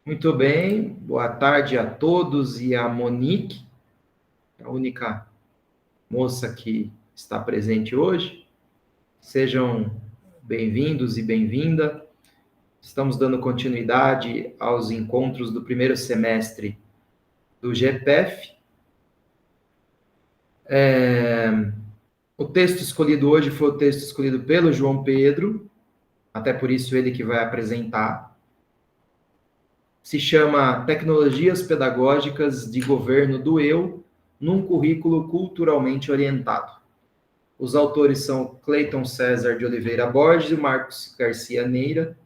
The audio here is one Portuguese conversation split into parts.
Muito bem, boa tarde a todos e a Monique, a única moça que está presente hoje. Sejam bem-vindos e bem-vinda. Estamos dando continuidade aos encontros do primeiro semestre do GPEF. O texto escolhido hoje foi o texto escolhido pelo João Pedro, até por isso ele que vai apresentar. Se chama Tecnologias Pedagógicas de Governo do Eu num Currículo Culturalmente Orientado. Os autores são Cleiton César de Oliveira Borges e Marcos Garcia Neira,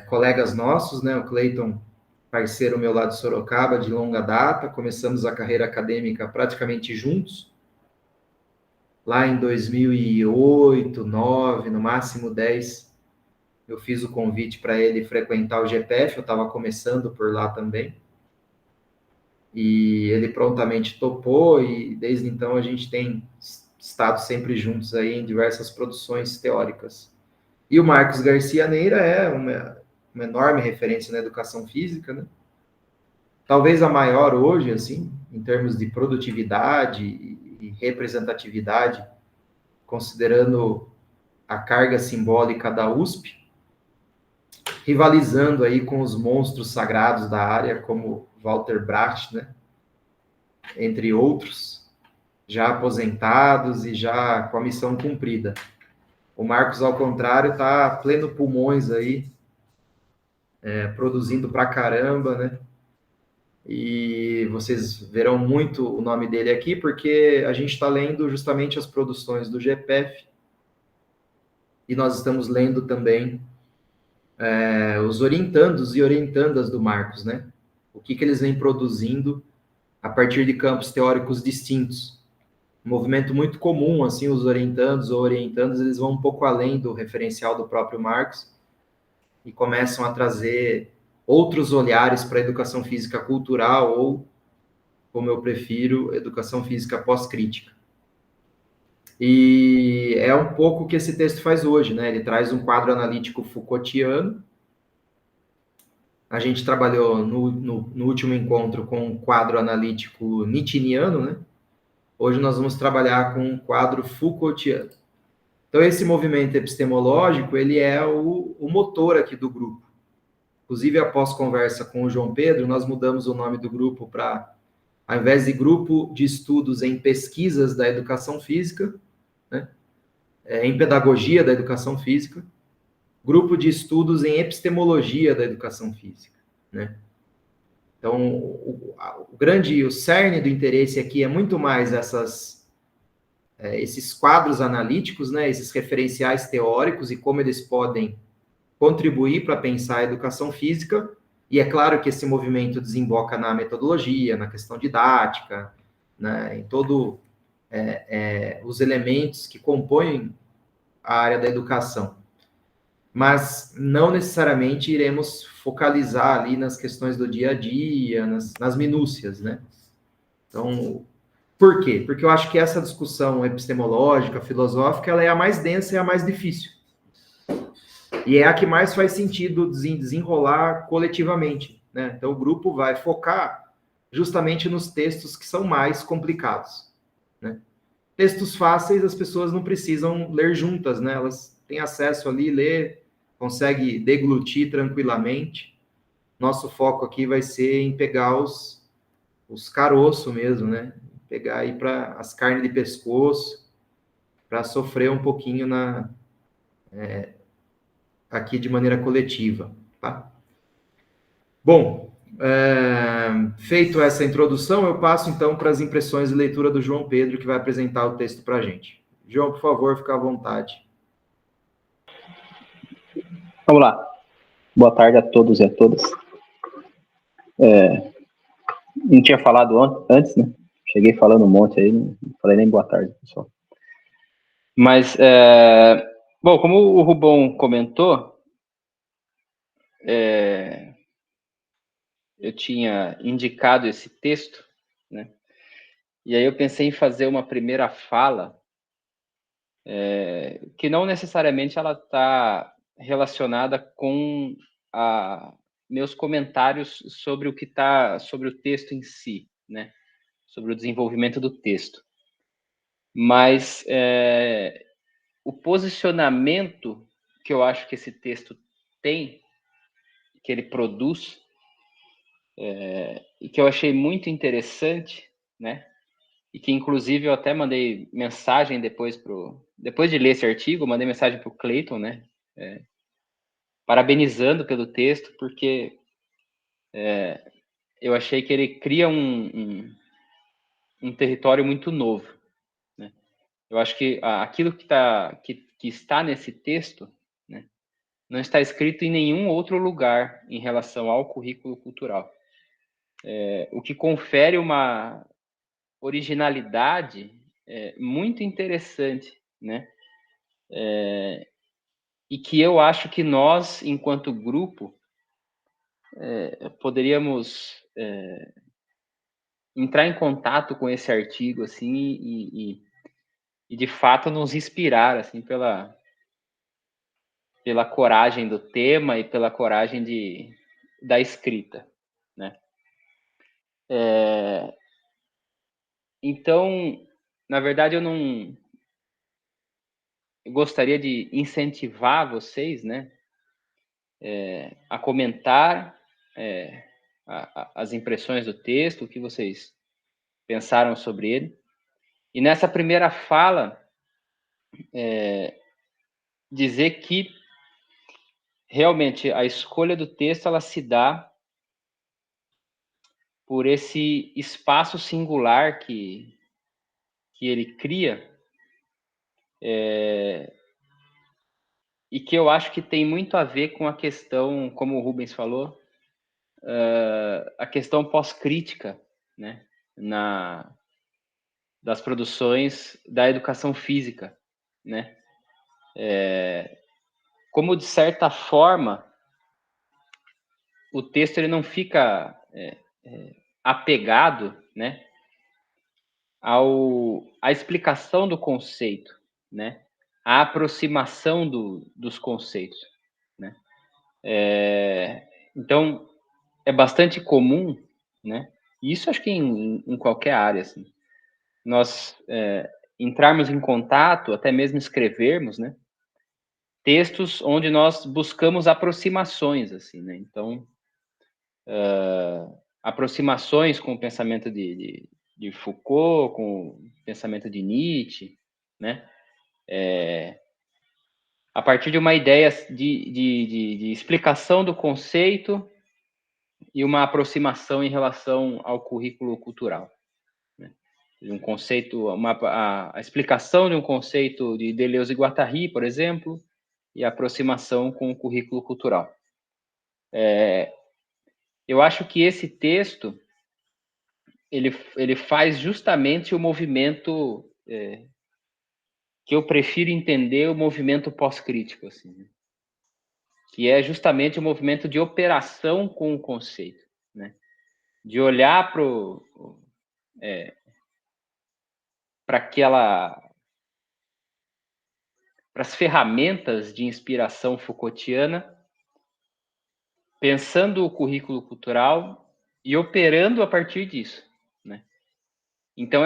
colegas nossos, né? O Cleiton, parceiro meu lá de Sorocaba, de longa data, começamos a carreira acadêmica praticamente juntos, lá em 2008, 2009, no máximo 10, eu fiz o convite para ele frequentar o GPF, eu estava começando por lá também, e ele prontamente topou, e desde então a gente tem estado sempre juntos aí em diversas produções teóricas. E o Marcos Garcia Neira é uma enorme referência na educação física, né? Talvez a maior hoje, assim, em termos de produtividade e representatividade, considerando a carga simbólica da USP, rivalizando aí com os monstros sagrados da área, como Walter Bracht, né? Entre outros, já aposentados e já com a missão cumprida. O Marcos, ao contrário, está pleno pulmões aí, produzindo pra caramba, né? E vocês verão muito o nome dele aqui, porque a gente está lendo justamente as produções do GPEF e nós estamos lendo também os orientandos e orientandas do Marcos, né? O que eles vêm produzindo a partir de campos teóricos distintos. Um movimento muito comum, assim, os orientandos ou orientandas, eles vão um pouco além do referencial do próprio Marcos e começam a trazer outros olhares para a educação física cultural ou, como eu prefiro, educação física pós-crítica. E é um pouco o que esse texto faz hoje, né? Ele traz um quadro analítico Foucaultiano. A gente trabalhou no último encontro com um quadro analítico Nietzscheano, né? Hoje nós vamos trabalhar com um quadro Foucaultiano. Então, esse movimento epistemológico, ele é o motor aqui do grupo. Inclusive, após conversa com o João Pedro, nós mudamos o nome do grupo para, ao invés de Grupo de Estudos em Pesquisas da Educação Física, né, em Pedagogia da Educação Física, Grupo de Estudos em Epistemologia da Educação Física, né? Então, o cerne do interesse aqui é muito mais esses quadros analíticos, né, esses referenciais teóricos e como eles podem contribuir para pensar a educação física. E é claro que esse movimento desemboca na metodologia, na questão didática, né, em todos os elementos que compõem a área da educação. Mas não necessariamente iremos focalizar ali nas questões do dia a dia, nas minúcias, né? Então, por quê? Porque eu acho que essa discussão epistemológica, filosófica, ela é a mais densa e a mais difícil. E é a que mais faz sentido desenrolar coletivamente, né? Então, o grupo vai focar justamente nos textos que são mais complicados, né? Textos fáceis, as pessoas não precisam ler juntas, né? Elas têm acesso ali, lê, consegue deglutir tranquilamente. Nosso foco aqui vai ser em pegar os caroços mesmo, né? Pegar aí para as carnes de pescoço, para sofrer um pouquinho aqui de maneira coletiva, tá? Bom, feito essa introdução, eu passo então para as impressões de leitura do João Pedro, que vai apresentar o texto para a gente. João, por favor, fica à vontade. Vamos lá. Boa tarde a todos e a todas. Não tinha falado antes, né? Cheguei falando um monte aí, não falei nem boa tarde, pessoal. Mas, bom, como o Rubão comentou, eu tinha indicado esse texto, né? E aí eu pensei em fazer uma primeira fala, que não necessariamente ela está relacionada com meus comentários sobre o que está, sobre o texto em si, né? Sobre o desenvolvimento do texto. Mas o posicionamento que eu acho que esse texto tem, que ele produz, e que eu achei muito interessante, né? E que, inclusive, eu até mandei mensagem depois de ler esse artigo, eu mandei mensagem para o Clayton, né? Parabenizando pelo texto, porque eu achei que ele cria um território muito novo, né? Eu acho que aquilo que está nesse texto, né, não está escrito em nenhum outro lugar em relação ao currículo cultural. O que confere uma originalidade muito interessante, né? E que eu acho que nós, enquanto grupo, poderíamos entrar em contato com esse artigo, assim, e de fato nos inspirar, assim, pela coragem do tema e pela coragem da escrita, né? Então, na verdade, eu gostaria de incentivar vocês, né, a comentar as impressões do texto, o que vocês pensaram sobre ele. E nessa primeira fala, dizer que realmente a escolha do texto ela se dá por esse espaço singular que ele cria, e que eu acho que tem muito a ver com a questão, como o Rubens falou, a questão pós-crítica, né, das produções da educação física, né? Como, de certa forma, o texto ele não fica apegado, né, à explicação do conceito, né, à aproximação dos conceitos, né? Então, é bastante comum, né? E isso acho que em qualquer área, assim, nós entrarmos em contato, até mesmo escrevermos, né? Textos onde nós buscamos aproximações, assim, né? Então, aproximações com o pensamento de Foucault, com o pensamento de Nietzsche, né? A partir de uma ideia de explicação do conceito e uma aproximação em relação ao currículo cultural, né? Um conceito, a explicação de um conceito de Deleuze e Guattari, por exemplo, e a aproximação com o currículo cultural. Eu acho que esse texto ele faz justamente o movimento que eu prefiro entender, o movimento pós-crítico, assim, né? Que é justamente o movimento de operação com o conceito, né? De olhar para as ferramentas de inspiração Foucaultiana, pensando o currículo cultural e operando a partir disso, né? Então,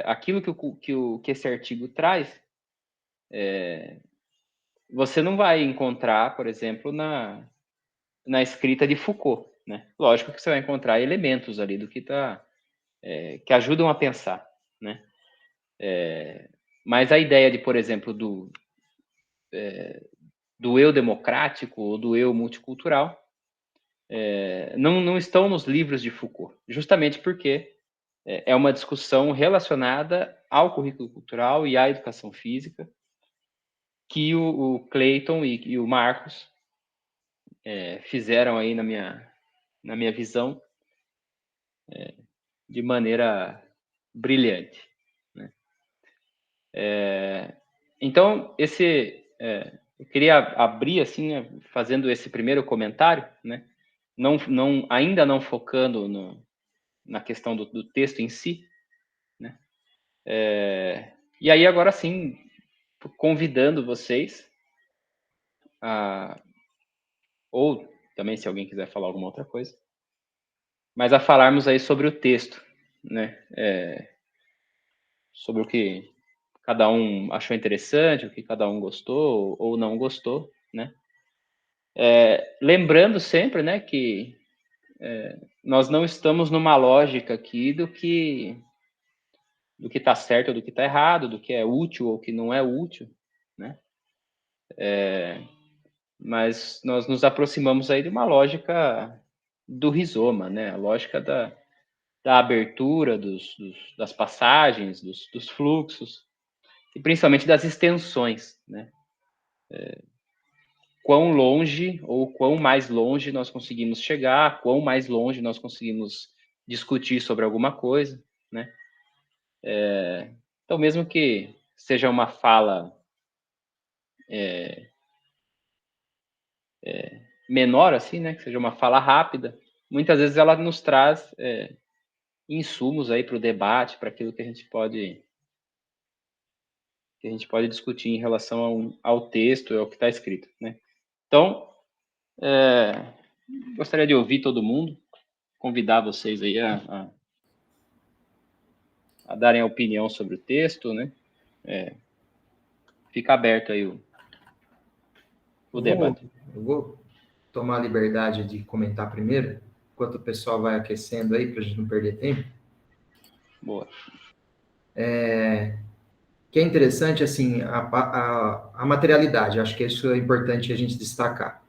aquilo que esse artigo traz, você não vai encontrar, por exemplo, na escrita de Foucault, né? Lógico que você vai encontrar elementos ali do que ajudam a pensar, né? Mas a ideia de, por exemplo, do eu democrático ou do eu multicultural não estão nos livros de Foucault, justamente porque é uma discussão relacionada ao currículo cultural e à educação física que o Clayton e o Marcos fizeram aí na minha visão de maneira brilhante, né? Então, eu queria abrir assim, né, fazendo esse primeiro comentário, né? Ainda não focando na questão do texto em si, né? E aí agora sim, convidando vocês ou também se alguém quiser falar alguma outra coisa. Mas a falarmos aí sobre o texto, né? Sobre o que cada um achou interessante, o que cada um gostou ou não gostou, né? Lembrando sempre, né, que nós não estamos numa lógica aqui do que está certo ou do que está errado, do que é útil ou que não é útil, né? Mas nós nos aproximamos aí de uma lógica do rizoma, né? A lógica da abertura das passagens, dos fluxos, e principalmente das extensões, né? Quão longe ou quão mais longe nós conseguimos chegar, quão mais longe nós conseguimos discutir sobre alguma coisa, né? Então, mesmo que seja uma fala menor, assim, né? Que seja uma fala rápida, muitas vezes ela nos traz insumos aí para o debate, para aquilo que a gente pode discutir em relação ao texto, ao que está escrito, né? Então, gostaria de ouvir todo mundo, convidar vocês aí a darem a opinião sobre o texto, né? Fica aberto aí o debate. Eu vou tomar a liberdade de comentar primeiro, enquanto o pessoal vai aquecendo aí, para a gente não perder tempo. Boa. Que é interessante, assim, a materialidade, acho que isso é importante a gente destacar.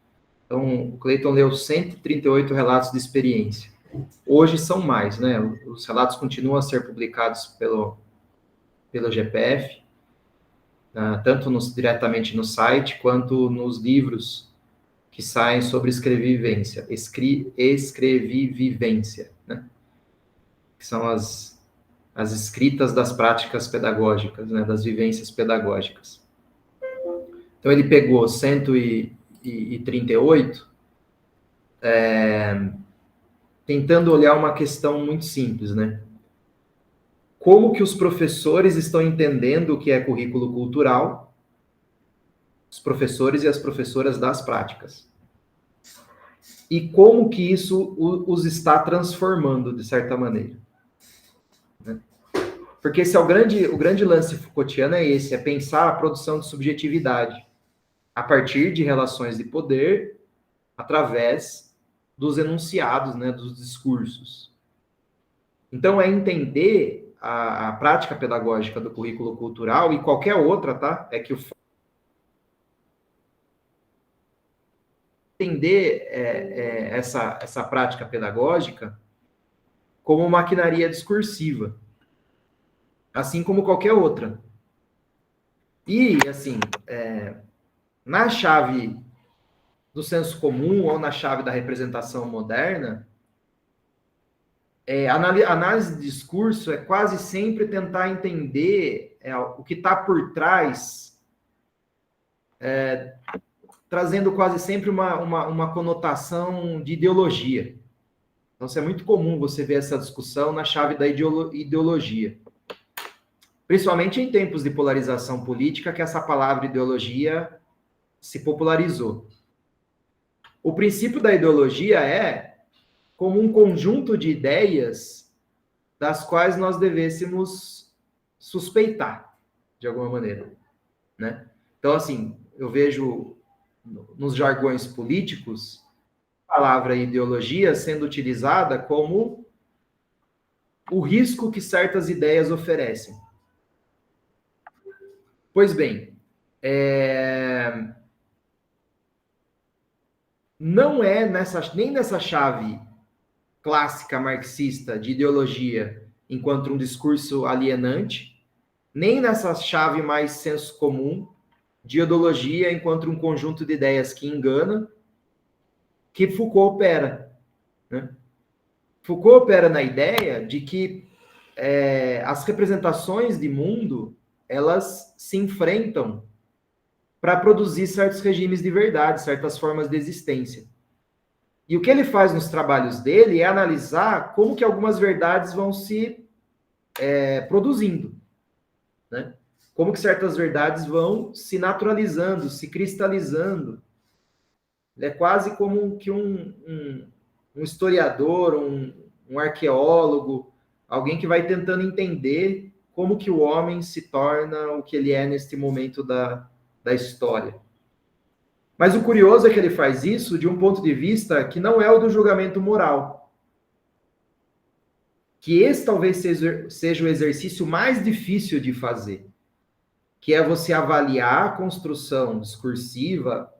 Então, o Clayton leu 138 relatos de experiência. Hoje são mais, né? Os relatos continuam a ser publicados pelo GPF, tanto diretamente no site, quanto nos livros que saem sobre escrevivência, né? Que são as escritas das práticas pedagógicas, né? Das vivências pedagógicas. Então, ele pegou 138, tentando olhar uma questão muito simples, né? Como que os professores estão entendendo o que é currículo cultural, os professores e as professoras das práticas. E como que isso os está transformando, de certa maneira. Né? Porque esse é o grande lance Foucaultiano, é esse, é pensar a produção de subjetividade a partir de relações de poder, através dos enunciados, né, dos discursos. Então, é entender a prática pedagógica do currículo cultural e qualquer outra, tá? É que entender essa prática pedagógica como maquinaria discursiva, assim como qualquer outra. E, assim, na chave do senso comum ou na chave da representação moderna, análise de discurso é quase sempre tentar entender o que está por trás, trazendo quase sempre uma conotação de ideologia. Então, isso é muito comum você ver essa discussão na chave da ideologia. Principalmente em tempos de polarização política, que essa palavra ideologia se popularizou. O princípio da ideologia é como um conjunto de ideias das quais nós devêssemos suspeitar, de alguma maneira, né? Então, assim, eu vejo nos jargões políticos a palavra ideologia sendo utilizada como o risco que certas ideias oferecem. Pois bem, não é nem nessa chave clássica marxista de ideologia enquanto um discurso alienante, nem nessa chave mais senso comum de ideologia enquanto um conjunto de ideias que engana, que Foucault opera. Né? Foucault opera na ideia de que as representações de mundo, elas se enfrentam para produzir certos regimes de verdade, certas formas de existência. E o que ele faz nos trabalhos dele é analisar como que algumas verdades vão se produzindo, né? Como que certas verdades vão se naturalizando, se cristalizando Ele é quase como que um historiador, um arqueólogo, alguém que vai tentando entender como que o homem se torna o que ele é neste momento da história. Mas o curioso é que ele faz isso de um ponto de vista que não é o do julgamento moral. Que esse talvez seja o exercício mais difícil de fazer, que é você avaliar a construção discursiva,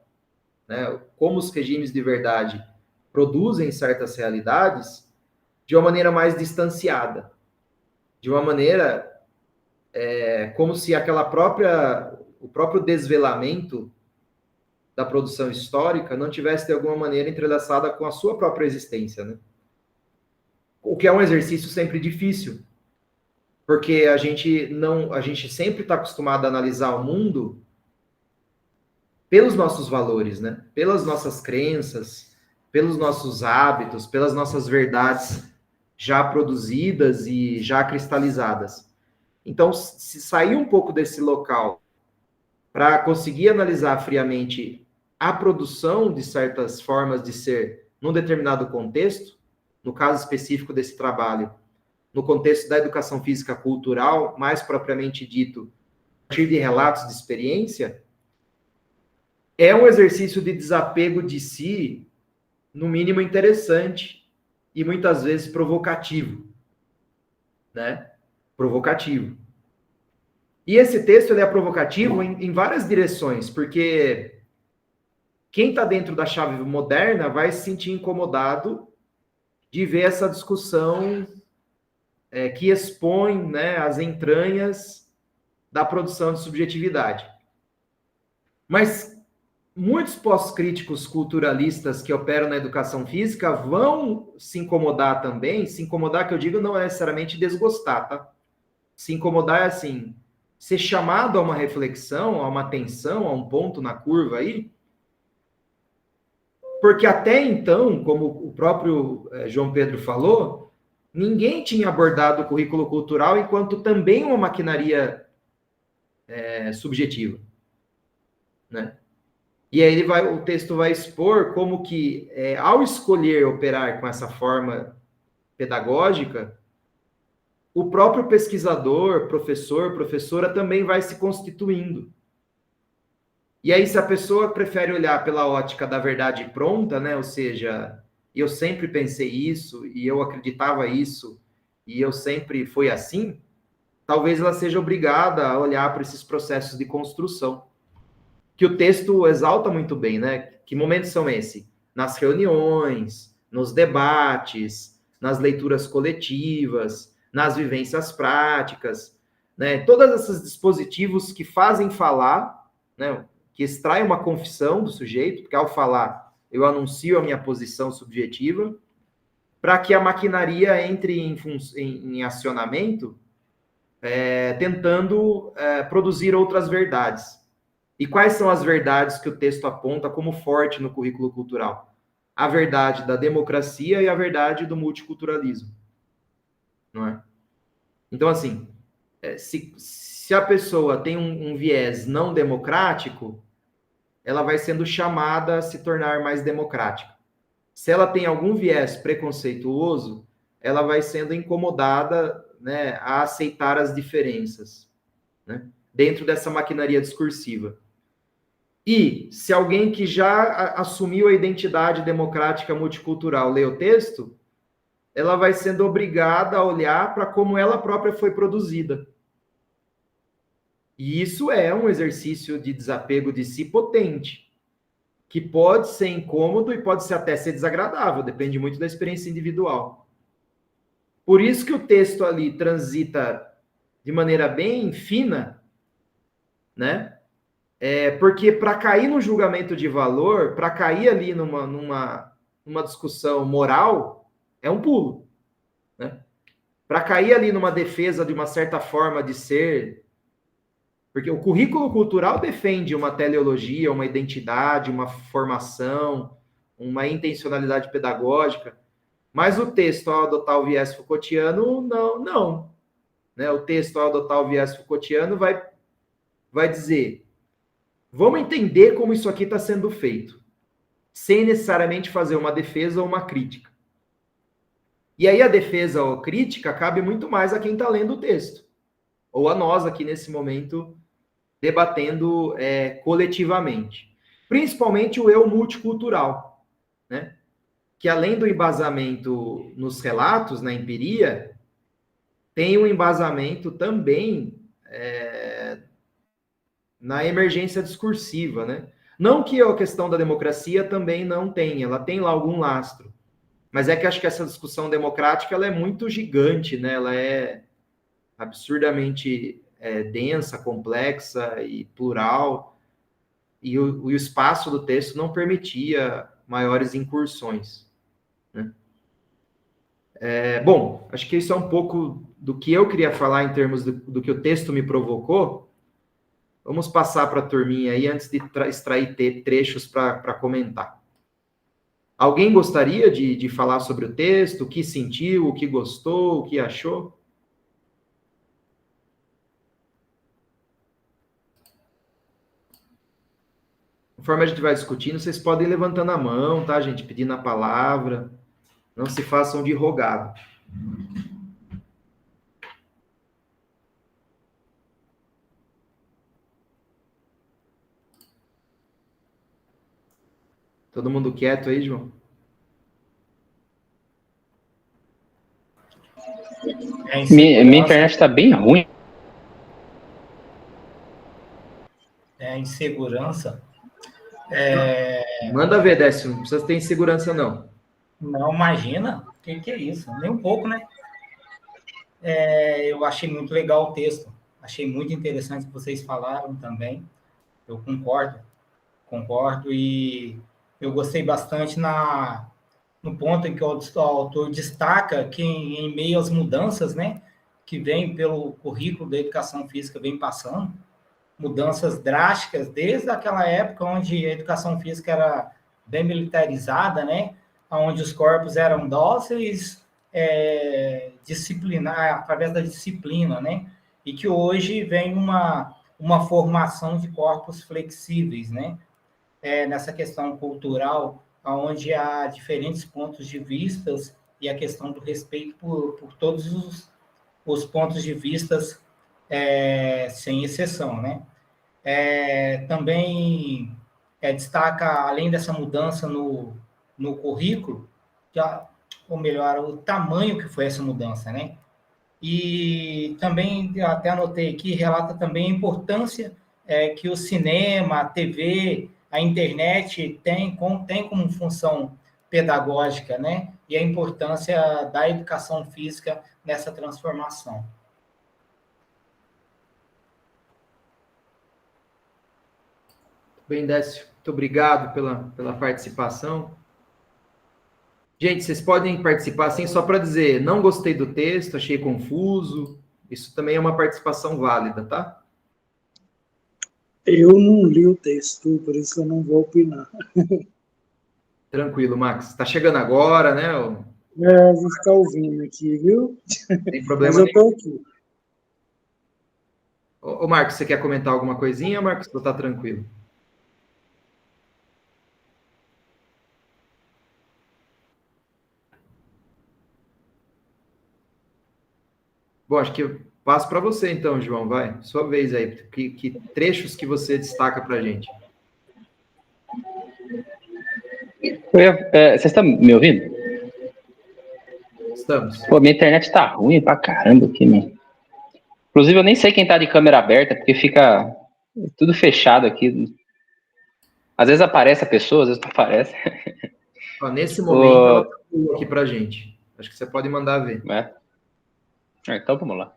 né, como os regimes de verdade produzem certas realidades, de uma maneira mais distanciada, de uma maneira como se o próprio desvelamento da produção histórica não tivesse de alguma maneira entrelaçada com a sua própria existência, né? O que é um exercício sempre difícil, porque a gente sempre está acostumado a analisar o mundo pelos nossos valores, né? Pelas nossas crenças, pelos nossos hábitos, pelas nossas verdades já produzidas e já cristalizadas. Então, se sair um pouco desse local para conseguir analisar friamente a produção de certas formas de ser num determinado contexto, no caso específico desse trabalho, no contexto da educação física cultural, mais propriamente dito, a partir de relatos de experiência, é um exercício de desapego de si, no mínimo interessante e muitas vezes provocativo, né? Provocativo. E esse texto ele é provocativo em várias direções, porque quem está dentro da chave moderna vai se sentir incomodado de ver essa discussão que expõe, né, as entranhas da produção de subjetividade. Mas muitos pós-críticos culturalistas que operam na educação física vão se incomodar também. Se incomodar, que eu digo, não é necessariamente desgostar, tá? Se incomodar é assim, ser chamado a uma reflexão, a uma atenção, a um ponto na curva aí, porque até então, como o próprio João Pedro falou, ninguém tinha abordado o currículo cultural enquanto também uma maquinaria subjetiva, né? E aí o texto vai expor como que, ao escolher operar com essa forma pedagógica, o próprio pesquisador, professor, professora também vai se constituindo. E aí, se a pessoa prefere olhar pela ótica da verdade pronta, né? Ou seja, eu sempre pensei isso, e eu acreditava isso, e eu sempre fui assim, talvez ela seja obrigada a olhar para esses processos de construção, que o texto exalta muito bem, né? Que momentos são esses? Nas reuniões, nos debates, nas leituras coletivas, nas vivências práticas, né? Todos esses dispositivos que fazem falar, né? Que extraem uma confissão do sujeito, porque ao falar eu anuncio a minha posição subjetiva, para que a maquinaria entre em acionamento, tentando produzir outras verdades. E quais são as verdades que o texto aponta como forte no currículo cultural? A verdade da democracia e a verdade do multiculturalismo, não é? Então, assim, se a pessoa tem um viés não democrático, ela vai sendo chamada a se tornar mais democrática. Se ela tem algum viés preconceituoso, ela vai sendo incomodada, né, a aceitar as diferenças, né, dentro dessa maquinaria discursiva. E se alguém que já assumiu a identidade democrática multicultural lê o texto, ela vai sendo obrigada a olhar para como ela própria foi produzida. E isso é um exercício de desapego de si potente, que pode ser incômodo e pode até ser desagradável, depende muito da experiência individual. Por isso que o texto ali transita de maneira bem fina, né? Porque para cair no julgamento de valor, para cair ali numa discussão moral, é um pulo, né? Para cair ali numa defesa de uma certa forma de ser, porque o currículo cultural defende uma teleologia, uma identidade, uma formação, uma intencionalidade pedagógica, mas o texto, ao adotar o viés Foucaultiano, não. Né? O texto, ao adotar o viés Foucaultiano, vai dizer: vamos entender como isso aqui está sendo feito. sem necessariamente fazer uma defesa ou uma crítica. E aí a defesa ou crítica cabe muito mais a quem está lendo o texto, ou a nós aqui nesse momento debatendo coletivamente. Principalmente o eu multicultural, né? Que além do embasamento nos relatos, na empiria, tem um embasamento também na emergência discursiva, né? Não que a questão da democracia também não tenha, ela tem lá algum lastro, mas é que acho que essa discussão democrática ela é muito gigante, né? Ela é absurdamente densa, complexa e plural, e o espaço do texto não permitia maiores incursões, né? Bom, acho que isso é um pouco do que eu queria falar em termos do que o texto me provocou. Vamos passar para a turminha aí antes de extrair trechos para comentar. Alguém gostaria de falar sobre o texto, o que sentiu, o que gostou, o que achou? Conforme a gente vai discutindo, vocês podem ir levantando a mão, tá, gente? Pedindo a palavra. Não se façam de rogado. Todo mundo quieto aí, João? Minha internet está bem ruim. Insegurança. Manda ver, Décio. Não precisa ter insegurança, não. Não, imagina. O que é isso? Nem um pouco, né? Eu achei muito legal o texto. Achei muito interessante o que vocês falaram também. Eu concordo. E eu gostei bastante no ponto em que o autor destaca que em meio às mudanças, né, que vem pelo currículo da educação física, vem passando, mudanças drásticas desde aquela época onde a educação física era bem militarizada, né, onde os corpos eram dóceis, disciplinar através da disciplina, né, e que hoje vem uma formação de corpos flexíveis, né, nessa questão cultural, onde há diferentes pontos de vistas e a questão do respeito por todos os pontos de vistas, sem exceção, né? Também destaca, além dessa mudança no currículo, ou melhor, o tamanho que foi essa mudança, né? E também, até anotei aqui, relata também a importância que o cinema, a TV, a internet tem como função pedagógica, né? E a importância da educação física nessa transformação. Bem, Décio, muito obrigado pela participação. Gente, vocês podem participar assim só para dizer, não gostei do texto, achei confuso. Isso também é uma participação válida, tá? Eu não li o texto, por isso eu não vou opinar. Tranquilo, Max. Está chegando agora, né? Vou ficar ouvindo aqui, viu? Tem problema Mas eu nenhum. estou aqui. Ô, Marcos, você quer comentar alguma coisinha, Marcos? Ou tá tranquilo? Bom, acho que eu passo para você então, João, vai. Sua vez aí. Que trechos que você destaca para a gente? Vocês estão me ouvindo? Estamos. Pô, minha internet tá ruim pra caramba aqui, mano. Inclusive, eu nem sei quem tá de câmera aberta, porque fica tudo fechado aqui. Às vezes aparece a pessoa, às vezes não aparece. Ó, nesse momento, ela tá boa aqui pra gente. Acho que você pode mandar ver. Então, vamos lá.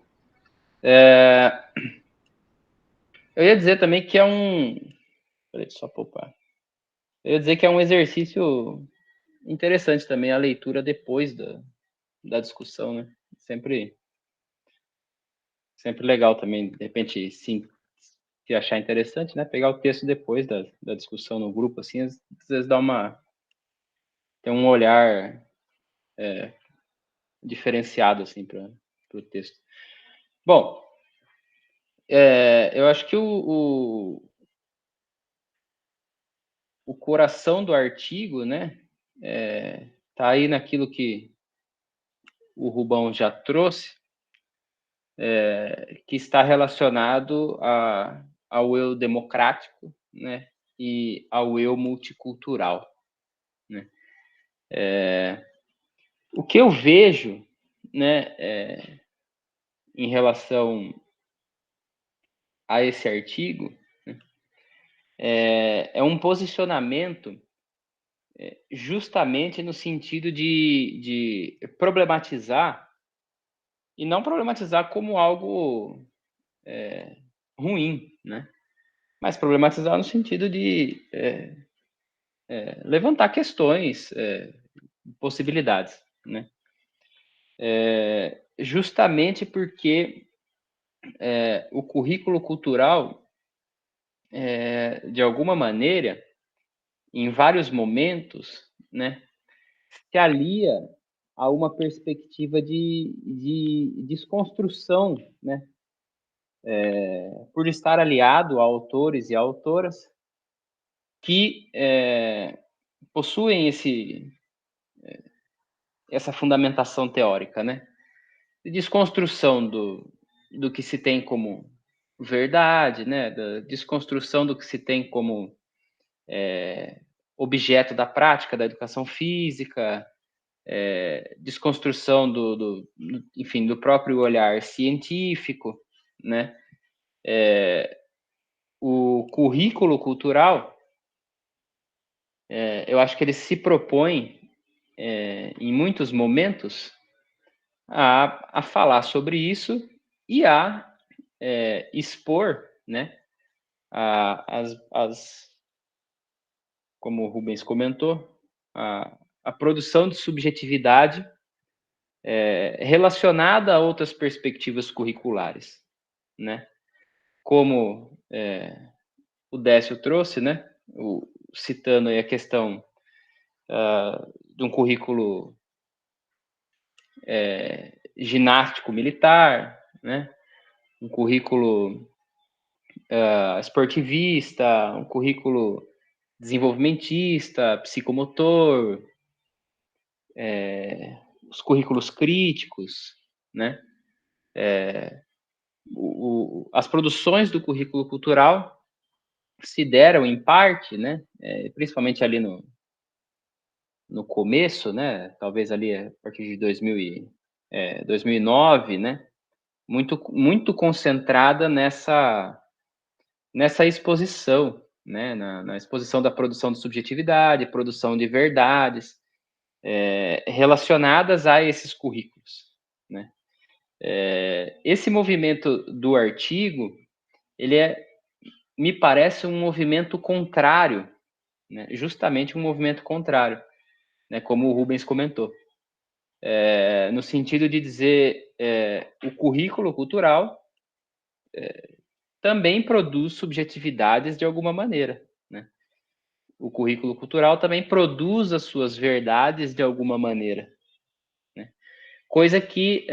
Eu ia dizer também que é um... Peraí, só poupar. Eu ia dizer que é um exercício interessante também, a leitura depois da discussão, né? Sempre legal também, de repente, sim, se achar interessante, né? Pegar o texto depois da discussão no grupo, assim, às vezes tem um olhar diferenciado, assim, para o texto. Bom, eu acho que o coração do artigo, né, tá aí naquilo que o Rubão já trouxe, que está relacionado ao eu democrático, né, e ao eu multicultural, né. O que eu vejo, né, em relação a esse artigo, né, é um posicionamento justamente no sentido de problematizar, e não problematizar como algo ruim, né? Mas problematizar no sentido de levantar questões, possibilidades, né? Justamente porque o currículo cultural, de alguma maneira, em vários momentos, né, se alia a uma perspectiva de desconstrução, né, por estar aliado a autores e autoras que possuem essa fundamentação teórica, né, de desconstrução do que se tem como verdade, né, da desconstrução do que se tem como objeto da prática da educação física, desconstrução enfim, do próprio olhar científico, né? O currículo cultural, eu acho que ele se propõe, em muitos momentos, a falar sobre isso e a expor, né? Como o Rubens comentou, a produção de subjetividade relacionada a outras perspectivas curriculares, né? Como o Décio trouxe, né? Citando aí a questão de um currículo ginástico militar, né? Um currículo esportivista, um currículo desenvolvimentista, psicomotor, os currículos críticos, né? As produções do currículo cultural se deram, em parte, né? Principalmente ali no começo, né? Talvez ali a partir de 2009, né? Muito concentrada nessa exposição, né? Na exposição da produção de subjetividade, produção de verdades relacionadas a esses currículos, né? Esse movimento do artigo, ele me parece um movimento contrário, né? Justamente um movimento contrário, né? Como o Rubens comentou, no sentido de dizer o currículo cultural também produz subjetividades de alguma maneira, né? O currículo cultural também produz as suas verdades de alguma maneira, né? Coisa que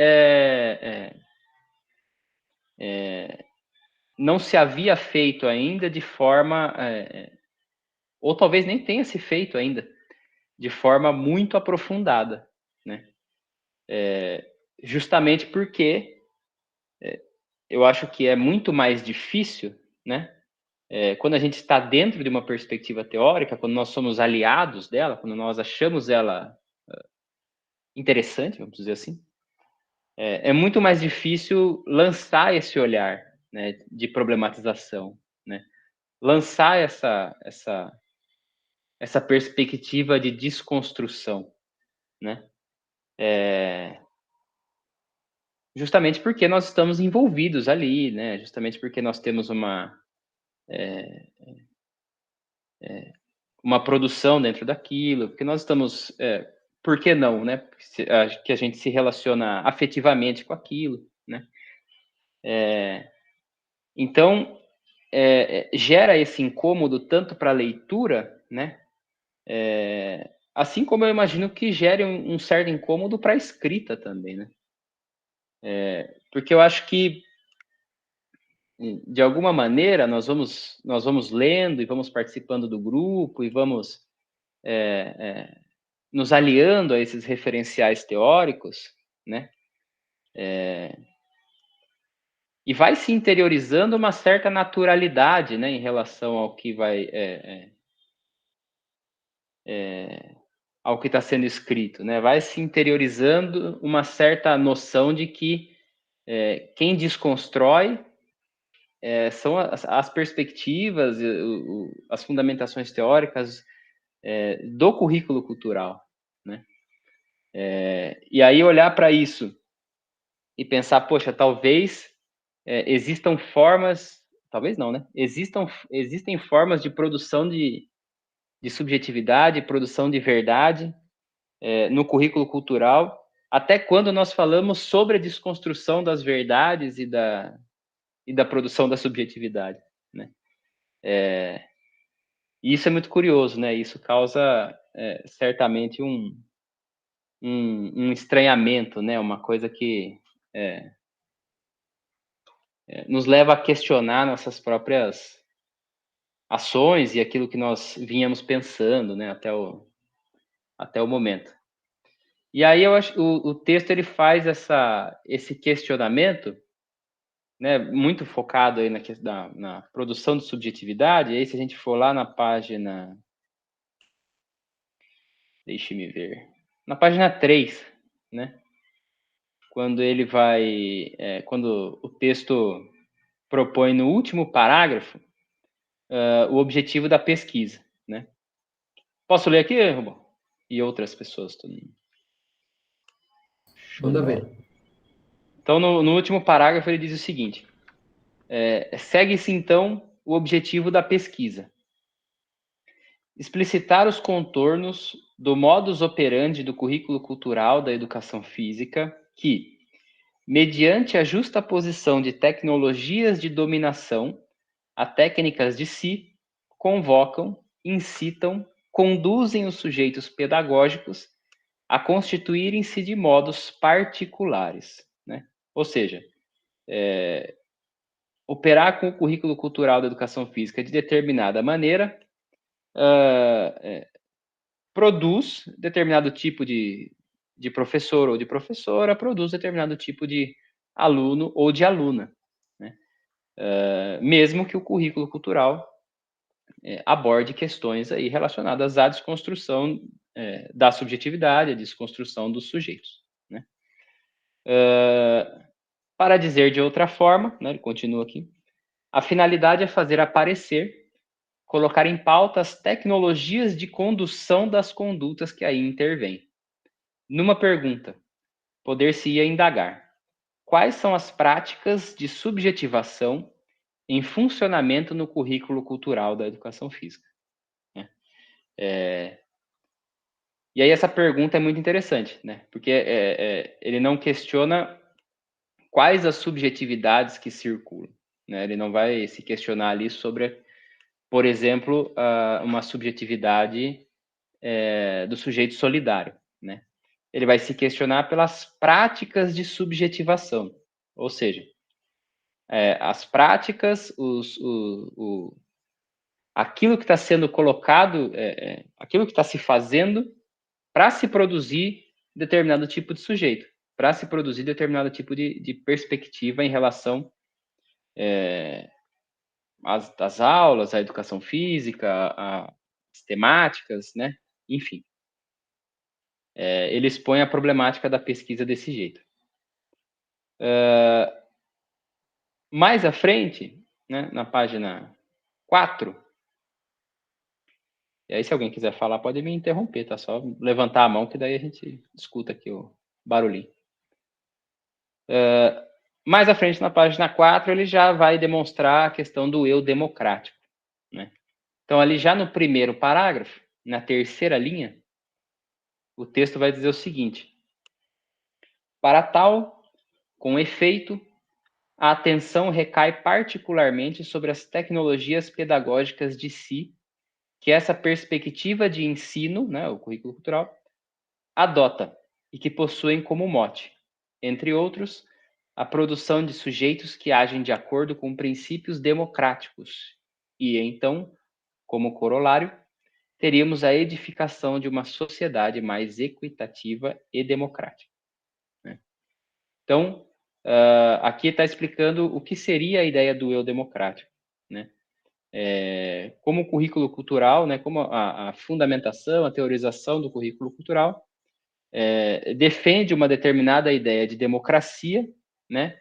não se havia feito ainda de forma, ou talvez nem tenha se feito ainda, de forma muito aprofundada, né? Justamente porque eu acho que é muito mais difícil, né? Quando a gente está dentro de uma perspectiva teórica, quando nós somos aliados dela, quando nós achamos ela interessante, vamos dizer assim, é muito mais difícil lançar esse olhar, né, de problematização, né? Lançar essa perspectiva de desconstrução, né? Justamente porque nós estamos envolvidos ali, né? Justamente porque nós temos uma produção dentro daquilo, porque nós estamos, por que não, né? Que a gente se relaciona afetivamente com aquilo, né? Então, gera esse incômodo tanto para a leitura, né? Assim como eu imagino que gere um certo incômodo para a escrita também, né? Porque eu acho que de alguma maneira, nós vamos lendo e vamos participando do grupo e vamos nos aliando a esses referenciais teóricos, né? E vai se interiorizando uma certa naturalidade, né, em relação ao que vai ao que está sendo escrito, né? Vai se interiorizando uma certa noção de que quem desconstrói são as perspectivas, as fundamentações teóricas do currículo cultural, né? E aí olhar para isso e pensar, poxa, talvez existam formas, talvez não, né? Existem formas de produção de subjetividade, produção de verdade no currículo cultural, até quando nós falamos sobre a desconstrução das verdades e da produção da subjetividade, né? E isso é muito curioso, né? Isso causa certamente um estranhamento, né? Uma coisa que nos leva a questionar nossas próprias ações e aquilo que nós vínhamos pensando, né? Até o momento. E aí eu acho o texto ele faz esse questionamento, né? Muito focado aí na produção de subjetividade. E aí se a gente for lá na página, deixe-me ver, na página 3, né? Quando quando o texto propõe no último parágrafo o objetivo da pesquisa, né? Posso ler aqui, Rubão? E outras pessoas também. Manda ver. Então, no último parágrafo, ele diz o seguinte: segue-se, então, o objetivo da pesquisa. Explicitar os contornos do modus operandi do currículo cultural da educação física que, mediante a justaposição de tecnologias de dominação a técnicas de si, convocam, incitam, conduzem os sujeitos pedagógicos a constituírem-se de modos particulares, né? Ou seja, operar com o currículo cultural da educação física de determinada maneira produz determinado tipo de professor ou de professora, produz determinado tipo de aluno ou de aluna, né? Mesmo que o currículo cultural aborde questões aí relacionadas à desconstrução da subjetividade, a desconstrução dos sujeitos, né? Para dizer de outra forma, né, ele continua aqui, a finalidade é fazer aparecer, colocar em pauta as tecnologias de condução das condutas que aí intervêm. Numa pergunta, poder-se-ia indagar: quais são as práticas de subjetivação em funcionamento no currículo cultural da educação física? E aí essa pergunta é muito interessante, né? Porque ele não questiona quais as subjetividades que circulam, né? Ele não vai se questionar ali sobre, por exemplo, uma subjetividade do sujeito solidário, né? Ele vai se questionar pelas práticas de subjetivação, ou seja, as práticas, aquilo que está sendo colocado, aquilo que está se fazendo para se produzir determinado tipo de sujeito, para se produzir determinado tipo de perspectiva em relação às aulas, à educação física, às temáticas, né? Enfim. Ele expõe a problemática da pesquisa desse jeito. Mais à frente, né, na página 4, e aí se alguém quiser falar, pode me interromper, tá? Só levantar a mão que daí a gente escuta aqui o barulhinho. Mais à frente, na página 4, ele já vai demonstrar a questão do eu democrático, né? Então, ali já no primeiro parágrafo, na terceira linha, o texto vai dizer o seguinte: para tal, com efeito, a atenção recai particularmente sobre as tecnologias pedagógicas de si, que essa perspectiva de ensino, né, o currículo cultural, adota e que possuem como mote, entre outros, a produção de sujeitos que agem de acordo com princípios democráticos. E, então, como corolário, teríamos a edificação de uma sociedade mais equitativa e democrática. Né? Então, aqui está explicando o que seria a ideia do eu democrático. Né? Como o currículo cultural, né, como a fundamentação, a teorização do currículo cultural, defende uma determinada ideia de democracia, né,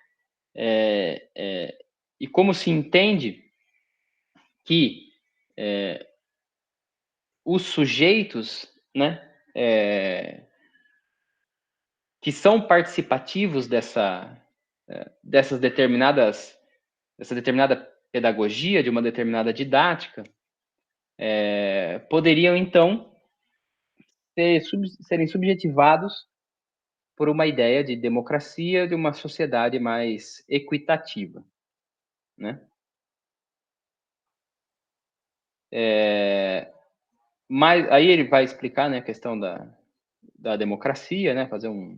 e como se entende que os sujeitos, né, que são participativos dessa determinada pedagogia, de uma determinada didática, poderiam, então, serem subjetivados por uma ideia de democracia, de uma sociedade mais equitativa, né? Mas aí ele vai explicar, né, a questão da democracia, né, fazer um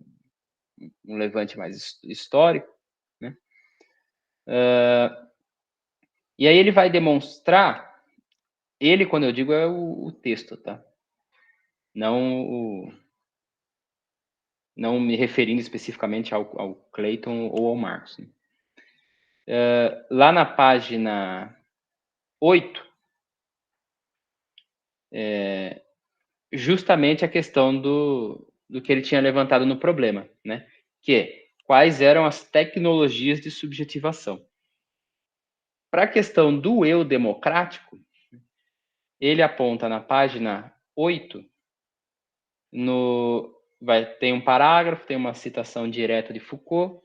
levante mais histórico, né? E aí ele vai demonstrar, quando eu digo, é o texto, tá? Não me referindo especificamente ao Clayton ou ao Marx. Né? Lá na página 8, justamente a questão do que ele tinha levantado no problema, né? Que é, quais eram as tecnologias de subjetivação. Para a questão do eu democrático, ele aponta na página 8, tem um parágrafo, tem uma citação direta de Foucault,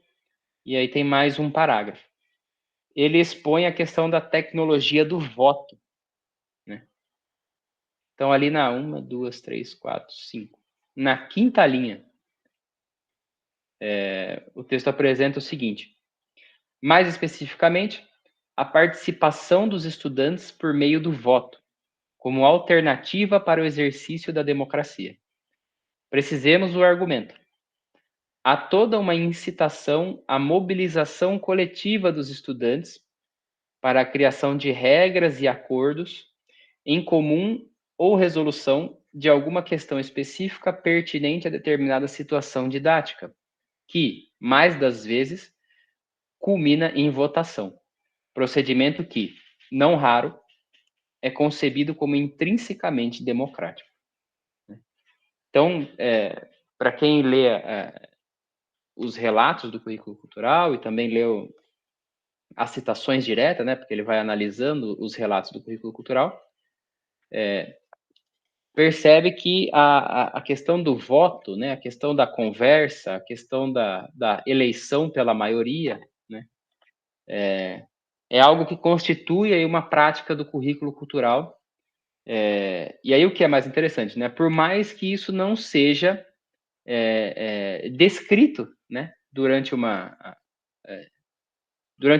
e aí tem mais um parágrafo. Ele expõe a questão da tecnologia do voto. Né? Então, ali na 1, 2, 3, 4, 5. Na quinta linha, o texto apresenta o seguinte. Mais especificamente, a participação dos estudantes por meio do voto, como alternativa para o exercício da democracia. Precisemos do argumento. Há toda uma incitação à mobilização coletiva dos estudantes para a criação de regras e acordos em comum ou resolução de alguma questão específica pertinente a determinada situação didática, que, mais das vezes, culmina em votação, procedimento que, não raro, é concebido como intrinsecamente democrático. Então, para quem lê os relatos do currículo cultural e também leu as citações diretas, né, porque ele vai analisando os relatos do currículo cultural, percebe que a questão do voto, né, a questão da conversa, a questão da eleição pela maioria, né, é algo que constitui aí uma prática do currículo cultural. E aí o que é mais interessante, né, por mais que isso não seja descrito, né, durante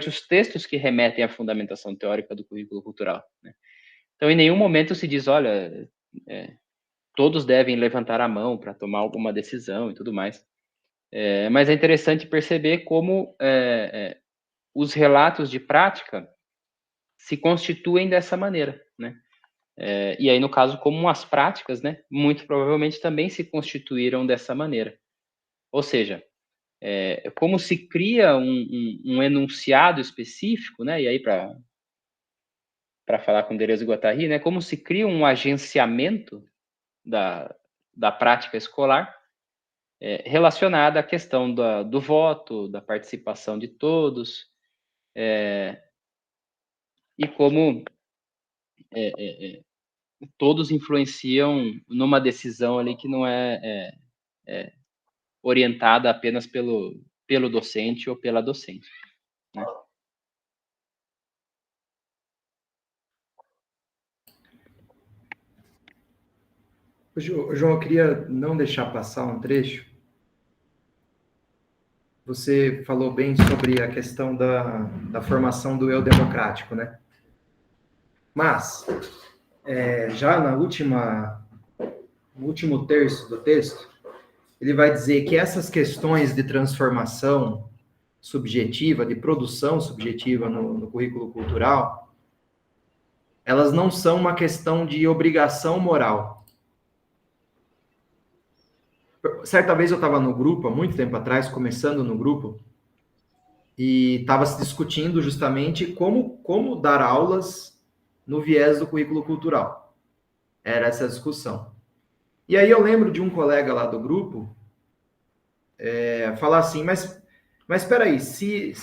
os textos que remetem à fundamentação teórica do currículo cultural. Né? Então, em nenhum momento se diz, olha, todos devem levantar a mão para tomar alguma decisão e tudo mais. Mas é interessante perceber como os relatos de prática se constituem dessa maneira, né? E aí, no caso, como as práticas, né, muito provavelmente também se constituíram dessa maneira. Ou seja, como se cria um enunciado específico, né, e aí para falar com Deleuze e Guattari, né, como se cria um agenciamento da prática escolar relacionada à questão do voto, da participação de todos, e como todos influenciam numa decisão ali que não é orientada apenas pelo docente ou pela docente. Né? João, eu queria não deixar passar um trecho. Você falou bem sobre a questão da formação do eu democrático, né? Mas, já no último terço do texto, ele vai dizer que essas questões de transformação subjetiva, de produção subjetiva no currículo cultural, elas não são uma questão de obrigação moral. Certa vez eu estava no grupo, há muito tempo atrás, começando no grupo, e estava se discutindo justamente como dar aulas no viés do currículo cultural. Era essa a discussão. E aí eu lembro de um colega lá do grupo falar assim, mas espera aí, se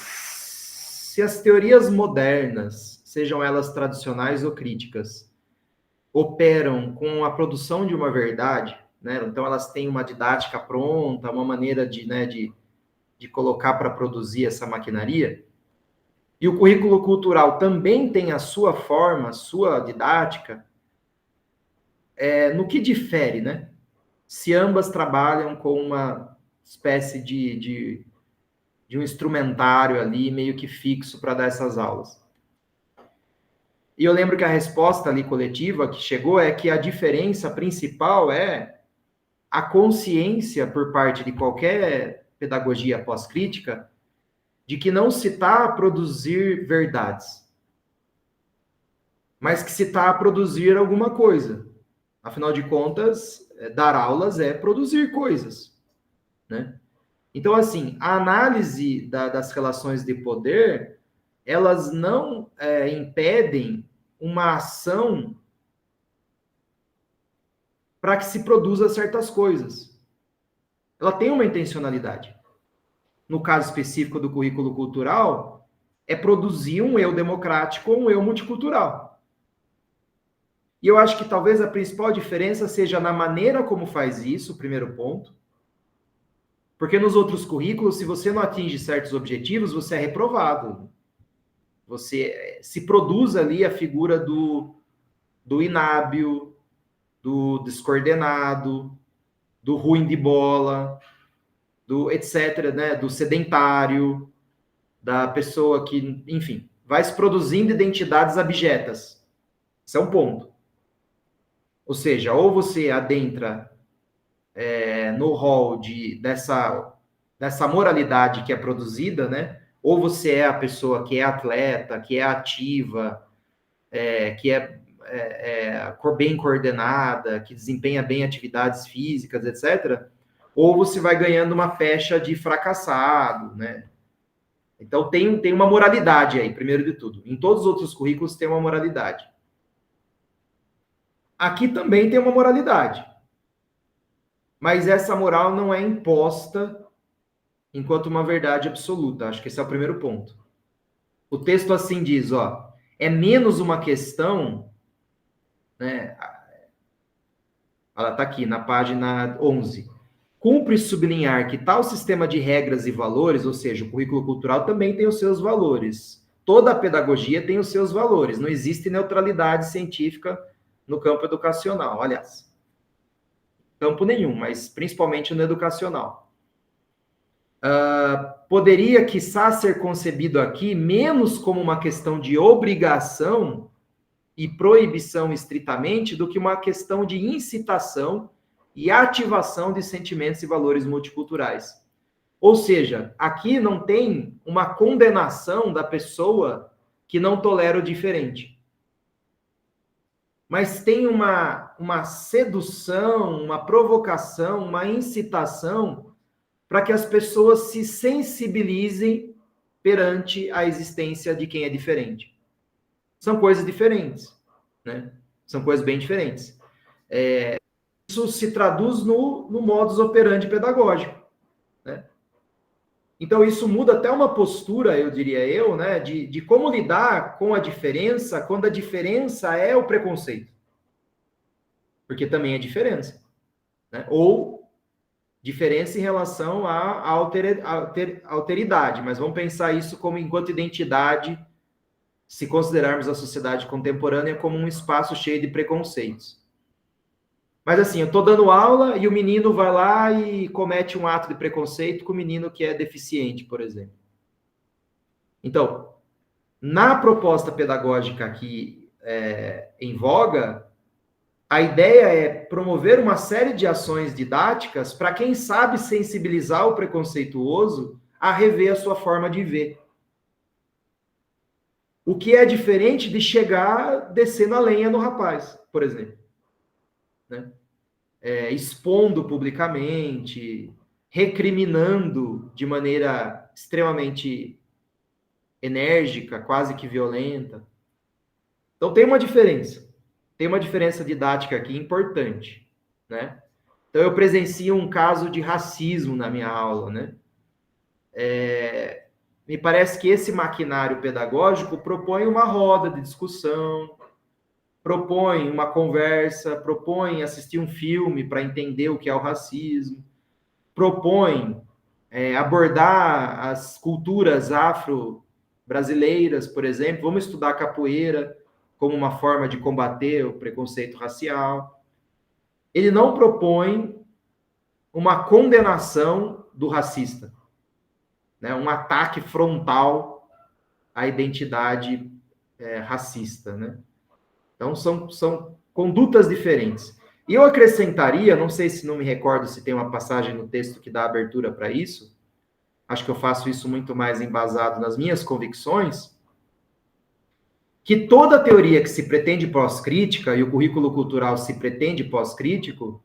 as teorias modernas, sejam elas tradicionais ou críticas, operam com a produção de uma verdade, né? Então elas têm uma didática pronta, uma maneira de colocar para produzir essa maquinaria, e o currículo cultural também tem a sua forma, a sua didática, no que difere, né? Se ambas trabalham com uma espécie de um instrumentário ali meio que fixo para dar essas aulas. E eu lembro que a resposta ali coletiva que chegou é que a diferença principal é a consciência por parte de qualquer pedagogia pós-crítica de que não se está a produzir verdades, mas que se está a produzir alguma coisa. Afinal de contas, dar aulas é produzir coisas, né? Então, assim, a análise das relações de poder, elas não impedem uma ação para que se produza certas coisas. Ela tem uma intencionalidade. No caso específico do currículo cultural, é produzir um eu democrático ou um eu multicultural. E eu acho que talvez a principal diferença seja na maneira como faz isso, o primeiro ponto. Porque nos outros currículos, se você não atinge certos objetivos, você é reprovado. Você se produz ali a figura do inábil, do descoordenado, do ruim de bola, do etc., né? Do sedentário, da pessoa que, enfim, vai se produzindo identidades abjetas. Esse é um ponto. Ou seja, ou você adentra no rol dessa moralidade que é produzida, né? Ou você é a pessoa que é atleta, que é ativa, que é bem coordenada, que desempenha bem atividades físicas, etc. Ou você vai ganhando uma pecha de fracassado, né? Então tem uma moralidade aí, primeiro de tudo. Em todos os outros currículos tem uma moralidade. Aqui também tem uma moralidade. Mas essa moral não é imposta enquanto uma verdade absoluta. Acho que esse é o primeiro ponto. O texto assim diz, ó, é menos uma questão, né? Ela está aqui na página 11. Cumpre sublinhar que tal sistema de regras e valores, ou seja, o currículo cultural também tem os seus valores. Toda a pedagogia tem os seus valores. Não existe neutralidade científica no campo educacional, aliás. Campo nenhum, mas principalmente no educacional. Poderia, quiçá, ser concebido aqui menos como uma questão de obrigação e proibição estritamente do que uma questão de incitação e ativação de sentimentos e valores multiculturais. Ou seja, aqui não tem uma condenação da pessoa que não tolera o diferente. Mas tem uma sedução, uma provocação, uma incitação para que as pessoas se sensibilizem perante a existência de quem é diferente. São coisas diferentes, né? São coisas bem diferentes. Isso se traduz no modus operandi pedagógico, né? Então, isso muda até uma postura, eu diria né, de como lidar com a diferença, quando a diferença é o preconceito. Porque também é diferença, né? Ou diferença em relação à alteridade, mas vamos pensar isso como enquanto identidade, se considerarmos a sociedade contemporânea como um espaço cheio de preconceitos. Mas assim, eu estou dando aula e o menino vai lá e comete um ato de preconceito com o menino que é deficiente, por exemplo. Então, na proposta pedagógica aqui em voga, a ideia é promover uma série de ações didáticas para, quem sabe, sensibilizar o preconceituoso a rever a sua forma de ver. O que é diferente de chegar descendo a lenha no rapaz, por exemplo. Né? Expondo publicamente, recriminando de maneira extremamente enérgica, quase que violenta. Então tem uma diferença. Tem uma diferença didática aqui importante, né? Então eu presencio um caso de racismo na minha aula, né? Me parece que esse maquinário pedagógico propõe uma roda de discussão, propõe uma conversa, propõe assistir um filme para entender o que é o racismo, propõe abordar as culturas afro-brasileiras, por exemplo. Vamos estudar capoeira como uma forma de combater o preconceito racial. Ele não propõe uma condenação do racista, né? Um ataque frontal à identidade racista, né? Então, são condutas diferentes. E eu acrescentaria, não sei se não me recordo se tem uma passagem no texto que dá abertura para isso, acho que eu faço isso muito mais embasado nas minhas convicções, que toda teoria que se pretende pós-crítica, e o currículo cultural se pretende pós-crítico,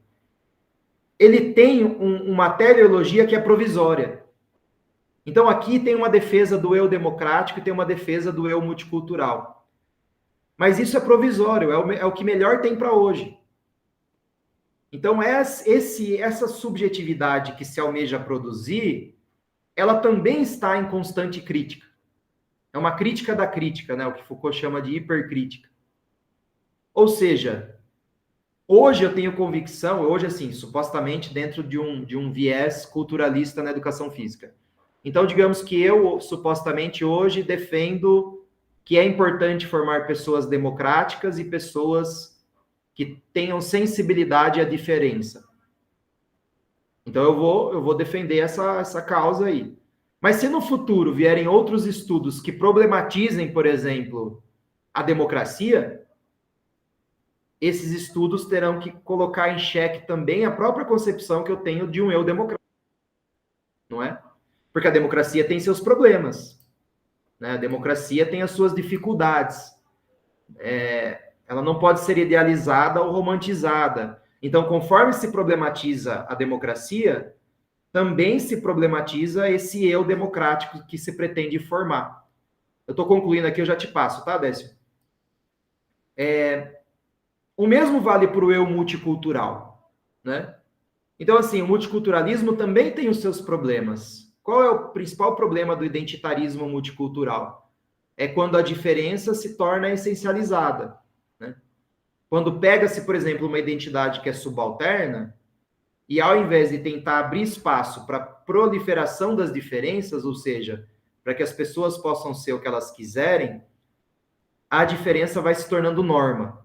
ele tem uma teleologia que é provisória. Então, aqui tem uma defesa do eu democrático e tem uma defesa do eu multicultural. Mas isso é provisório, é o que melhor tem para hoje. Então, essa subjetividade que se almeja produzir, ela também está em constante crítica. É uma crítica da crítica, né? O que Foucault chama de hipercrítica. Ou seja, hoje eu tenho convicção, hoje assim, supostamente dentro de um viés culturalista na educação física. Então, digamos que eu, supostamente hoje, defendo que é importante formar pessoas democráticas e pessoas que tenham sensibilidade à diferença. Então, eu vou defender essa causa aí. Mas se no futuro vierem outros estudos que problematizem, por exemplo, a democracia, esses estudos terão que colocar em xeque também a própria concepção que eu tenho de um eu democrático. Não é? Porque a democracia tem seus problemas. Né? A democracia tem as suas dificuldades. Ela não pode ser idealizada ou romantizada. Então, conforme se problematiza a democracia, também se problematiza esse eu democrático que se pretende formar. Eu estou concluindo aqui, eu já te passo, tá, Décio? O mesmo vale para o eu multicultural, né? Então, assim, o multiculturalismo também tem os seus problemas. Qual é o principal problema do identitarismo multicultural? É quando a diferença se torna essencializada, né? Quando pega-se, por exemplo, uma identidade que é subalterna, e ao invés de tentar abrir espaço para a proliferação das diferenças, ou seja, para que as pessoas possam ser o que elas quiserem, a diferença vai se tornando norma.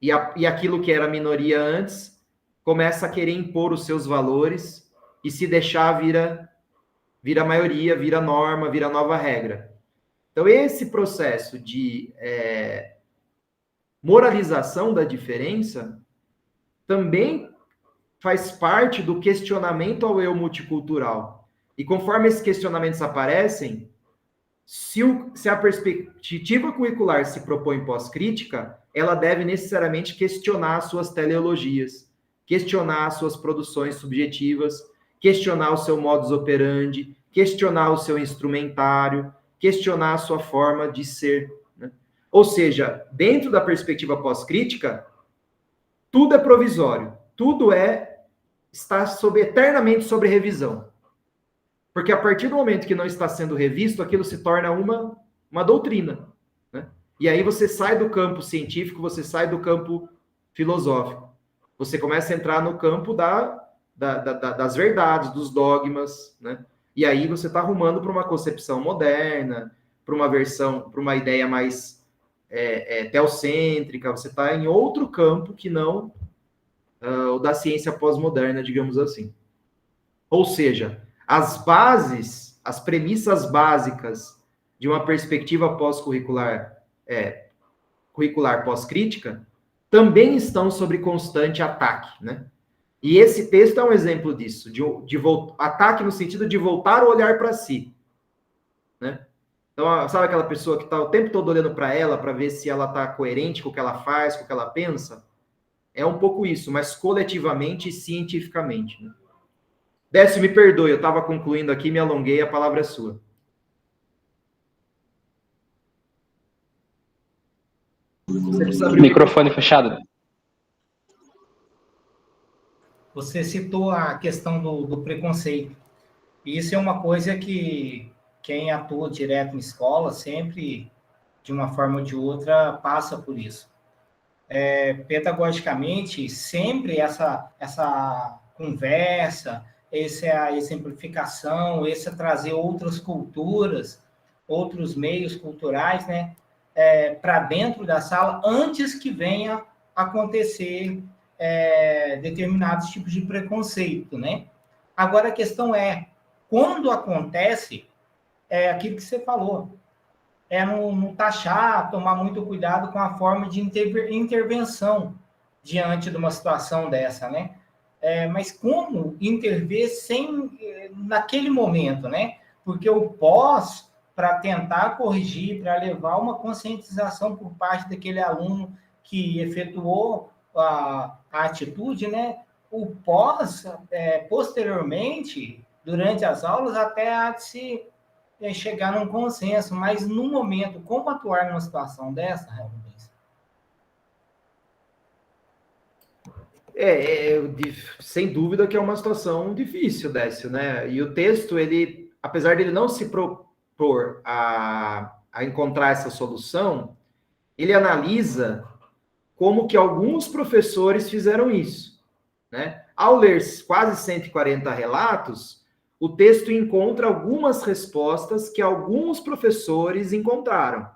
E aquilo que era minoria antes começa a querer impor os seus valores e se deixar vira maioria, vira norma, vira nova regra. Então, esse processo de moralização da diferença também faz parte do questionamento ao eu multicultural. E conforme esses questionamentos aparecem, se a perspectiva curricular se propõe pós-crítica, ela deve necessariamente questionar as suas teleologias, questionar as suas produções subjetivas, questionar o seu modus operandi, questionar o seu instrumentário, questionar a sua forma de ser. Né? Ou seja, dentro da perspectiva pós-crítica, tudo é provisório, tudo está eternamente sob revisão. Porque a partir do momento que não está sendo revisto, aquilo se torna uma doutrina. Né? E aí você sai do campo científico, você sai do campo filosófico. Você começa a entrar no campo das verdades, dos dogmas, né? E aí você está arrumando para uma concepção moderna, para uma ideia mais teocêntrica, você está em outro campo que não o da ciência pós-moderna, digamos assim. Ou seja, as premissas básicas de uma perspectiva pós-curricular, curricular pós-crítica, também estão sob constante ataque, né? E esse texto é um exemplo disso, ataque no sentido de voltar o olhar para si, né? Então, sabe aquela pessoa que está o tempo todo olhando para ela, para ver se ela está coerente com o que ela faz, com o que ela pensa? É um pouco isso, mas coletivamente e cientificamente, né? Décio, me perdoe, eu estava concluindo aqui, me alonguei, a palavra é sua. Você precisa abrir microfone fechado. Você citou a questão do preconceito. E isso é uma coisa que quem atua direto em escola sempre, de uma forma ou de outra, passa por isso. Pedagogicamente, sempre essa conversa, essa exemplificação, esse trazer outras culturas, outros meios culturais, né, para dentro da sala, antes que venha acontecer determinados tipos de preconceito, né? Agora, a questão é, quando acontece, é aquilo que você falou, não taxar, tomar muito cuidado com a forma de intervenção diante de uma situação dessa, né? Mas como intervir naquele momento, né? Porque o pós, para tentar corrigir, para levar uma conscientização por parte daquele aluno que efetuou a atitude, né? O pós, posteriormente, durante as aulas, até há de se chegar num consenso, mas no momento, como atuar numa situação dessa, Rubens? Sem dúvida que é uma situação difícil, Décio, né? E o texto, ele, apesar dele não se propor a encontrar essa solução, ele analisa como que alguns professores fizeram isso, né? Ao ler quase 140 relatos, o texto encontra algumas respostas que alguns professores encontraram.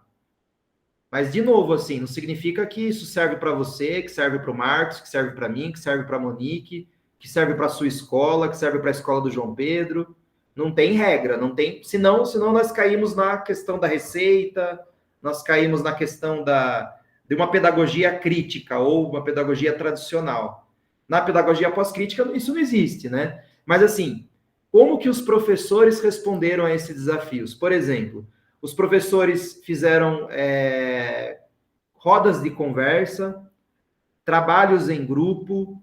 Mas, de novo, assim, não significa que isso serve para você, que serve para o Marcos, que serve para mim, que serve para a Monique, que serve para a sua escola, que serve para a escola do João Pedro. Não tem regra, não tem. Senão nós caímos na questão da receita, nós caímos na questão de uma pedagogia crítica ou uma pedagogia tradicional. Na pedagogia pós-crítica, isso não existe, né? Mas, assim, como que os professores responderam a esses desafios? Por exemplo, os professores fizeram rodas de conversa, trabalhos em grupo,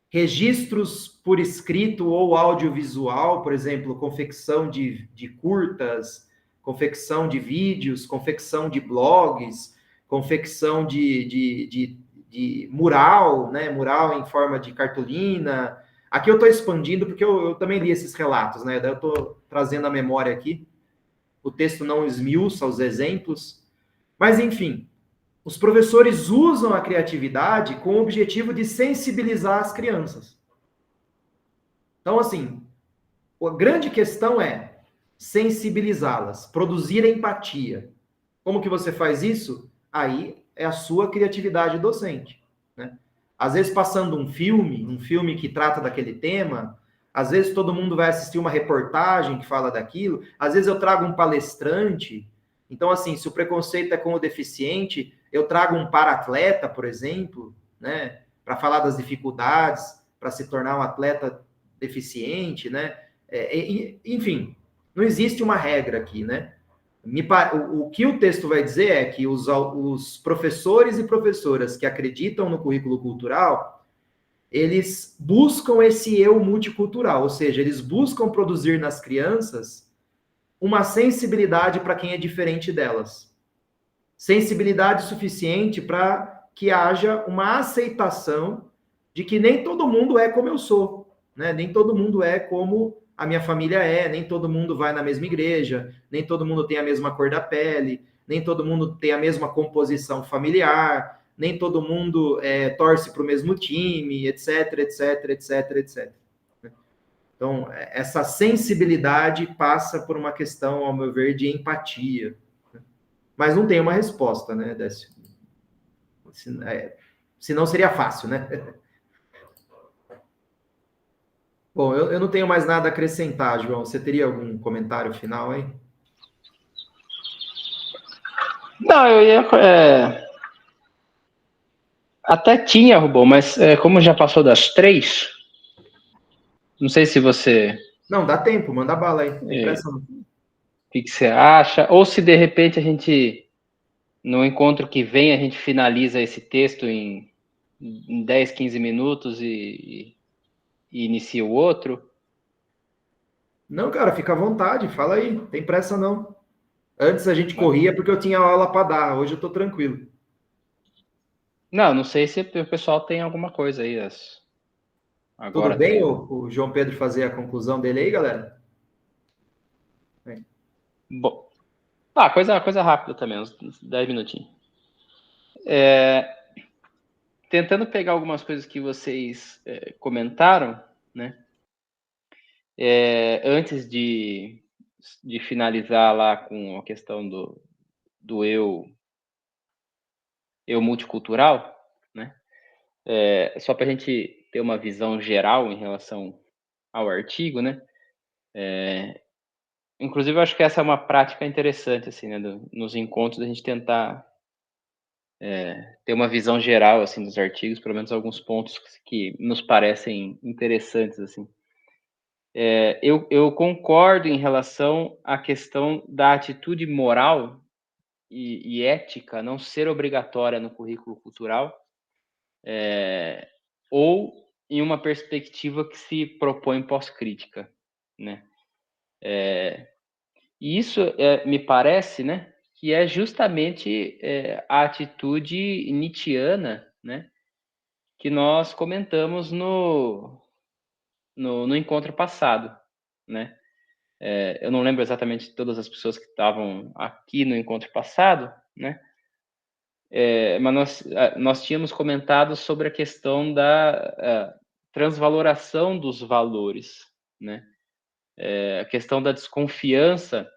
registros por escrito ou audiovisual, por exemplo, confecção de curtas, confecção de vídeos, confecção de blogs, confecção de mural, né? Mural em forma de cartolina. Aqui eu estou expandindo porque eu também li esses relatos, né? Daí eu estou trazendo a memória aqui. O texto não esmiuça os exemplos, mas, enfim, os professores usam a criatividade com o objetivo de sensibilizar as crianças. Então, assim, a grande questão é sensibilizá-las, produzir empatia. Como que você faz isso? Aí é a sua criatividade docente, né? Às vezes, passando um filme que trata daquele tema, às vezes todo mundo vai assistir uma reportagem que fala daquilo, às vezes eu trago um palestrante. Então, assim, se o preconceito é com o deficiente, eu trago um para-atleta, por exemplo, né, para falar das dificuldades, para se tornar um atleta deficiente, né? Enfim, não existe uma regra aqui, né? O que o texto vai dizer é que os professores e professoras que acreditam no currículo cultural, eles buscam esse eu multicultural, ou seja, eles buscam produzir nas crianças uma sensibilidade para quem é diferente delas. Sensibilidade suficiente para que haja uma aceitação de que nem todo mundo é como eu sou, né? Nem todo mundo é como a minha família é, nem todo mundo vai na mesma igreja, nem todo mundo tem a mesma cor da pele, nem todo mundo tem a mesma composição familiar, nem todo mundo torce para o mesmo time, etc, etc, etc, etc. Então, essa sensibilidade passa por uma questão, ao meu ver, de empatia. Mas não tem uma resposta, né, Décio? Senão seria fácil, né? Bom, eu não tenho mais nada a acrescentar, João. Você teria algum comentário final aí? Não, eu ia... Até tinha, Rubão, mas como já passou das 3, Não sei se você... Não, dá tempo, manda bala aí, não tem pressa não. O que você acha? Ou se de repente a gente, no encontro que vem, a gente finaliza esse texto em 10, 15 minutos e inicia o outro. Não, cara, fica à vontade, fala aí, não tem pressa não. Antes a gente corria porque eu tinha aula para dar, hoje eu tô tranquilo. Não sei se o pessoal tem alguma coisa aí. Tudo Agora bem tem. o João Pedro fazer a conclusão dele aí, galera? Bom, coisa rápida também, uns 10 minutinhos. Tentando pegar algumas coisas que vocês comentaram, né? Antes de finalizar lá com a questão do eu multicultural, né? Só para a gente ter uma visão geral em relação ao artigo, né? Inclusive, eu acho que essa é uma prática interessante, assim, né? Nos encontros, a gente tentar ter uma visão geral, assim, dos artigos, pelo menos alguns pontos que nos parecem interessantes, assim. Eu concordo em relação à questão da atitude moral e ética não ser obrigatória no currículo cultural, ou em uma perspectiva que se propõe pós-crítica, né? E isso me parece, né, que é justamente a atitude nietzschiana, né, que nós comentamos no encontro passado, né? Eu não lembro exatamente todas as pessoas que estavam aqui no encontro passado, né? Mas nós tínhamos comentado sobre a questão da transvaloração dos valores, né? A questão da desconfiança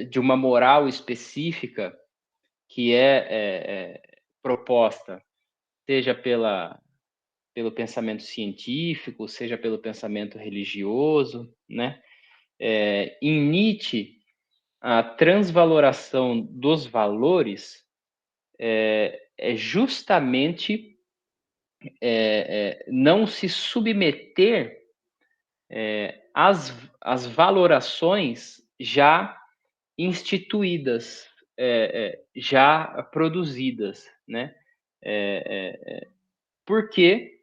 de uma moral específica que é proposta, seja pelo pensamento científico, seja pelo pensamento religioso, né? Em Nietzsche, a transvaloração dos valores é justamente não se submeter às valorações já instituídas, já produzidas, né? Porque,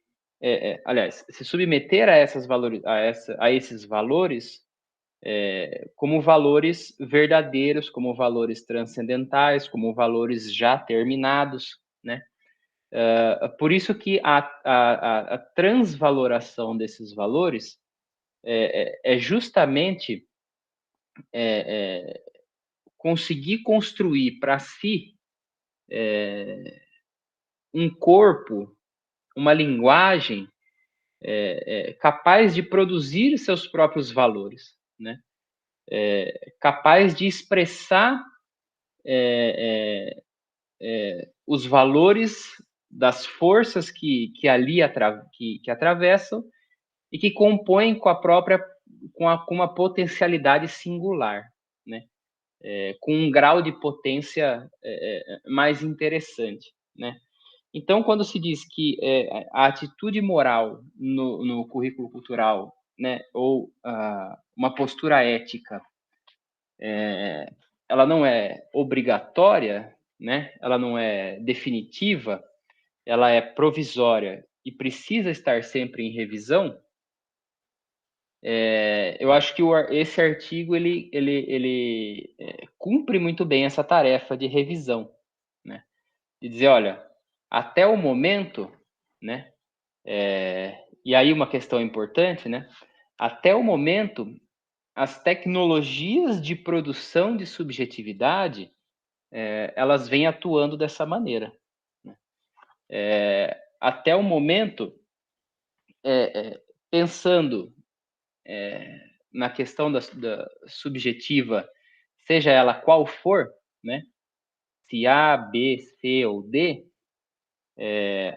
aliás, se submeter a esses valores como valores verdadeiros, como valores transcendentais, como valores já terminados, né? Por isso que a transvaloração desses valores é justamente conseguir construir para si um corpo, uma linguagem capaz de produzir seus próprios valores, né? Capaz de expressar os valores das forças que ali que atravessam e que compõem com a própria com uma potencialidade singular, né? Com um grau de potência mais interessante, né? Então, quando se diz que a atitude moral no currículo cultural, né, ou uma postura ética, ela não é obrigatória, né? Ela não é definitiva, ela é provisória e precisa estar sempre em revisão. Eu acho que esse artigo ele cumpre muito bem essa tarefa de revisão, né? De dizer, olha, até o momento, né? E aí uma questão importante, né? Até o momento, as tecnologias de produção de subjetividade elas vêm atuando dessa maneira, né? Até o momento, pensando na questão da subjetiva, seja ela qual for, né? Se A, B, C ou D,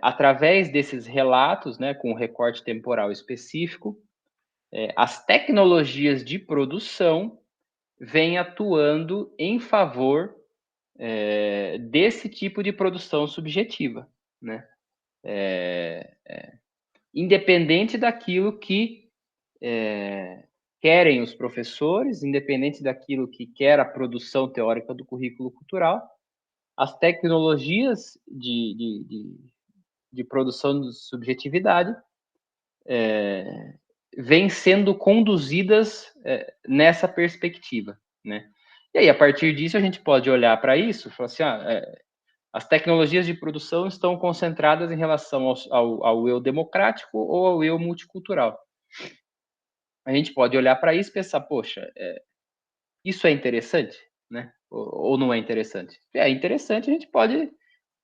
através desses relatos, né, com recorte temporal específico, as tecnologias de produção vêm atuando em favor desse tipo de produção subjetiva, né? independente daquilo que querem os professores, independente daquilo que quer a produção teórica do currículo cultural, as tecnologias de produção de subjetividade vêm sendo conduzidas nessa perspectiva, né? E aí, a partir disso, a gente pode olhar para isso e falar assim, as tecnologias de produção estão concentradas em relação ao eu democrático ou ao eu multicultural. A gente pode olhar para isso e pensar, poxa, isso é interessante, né? Ou não é interessante? É interessante, a gente pode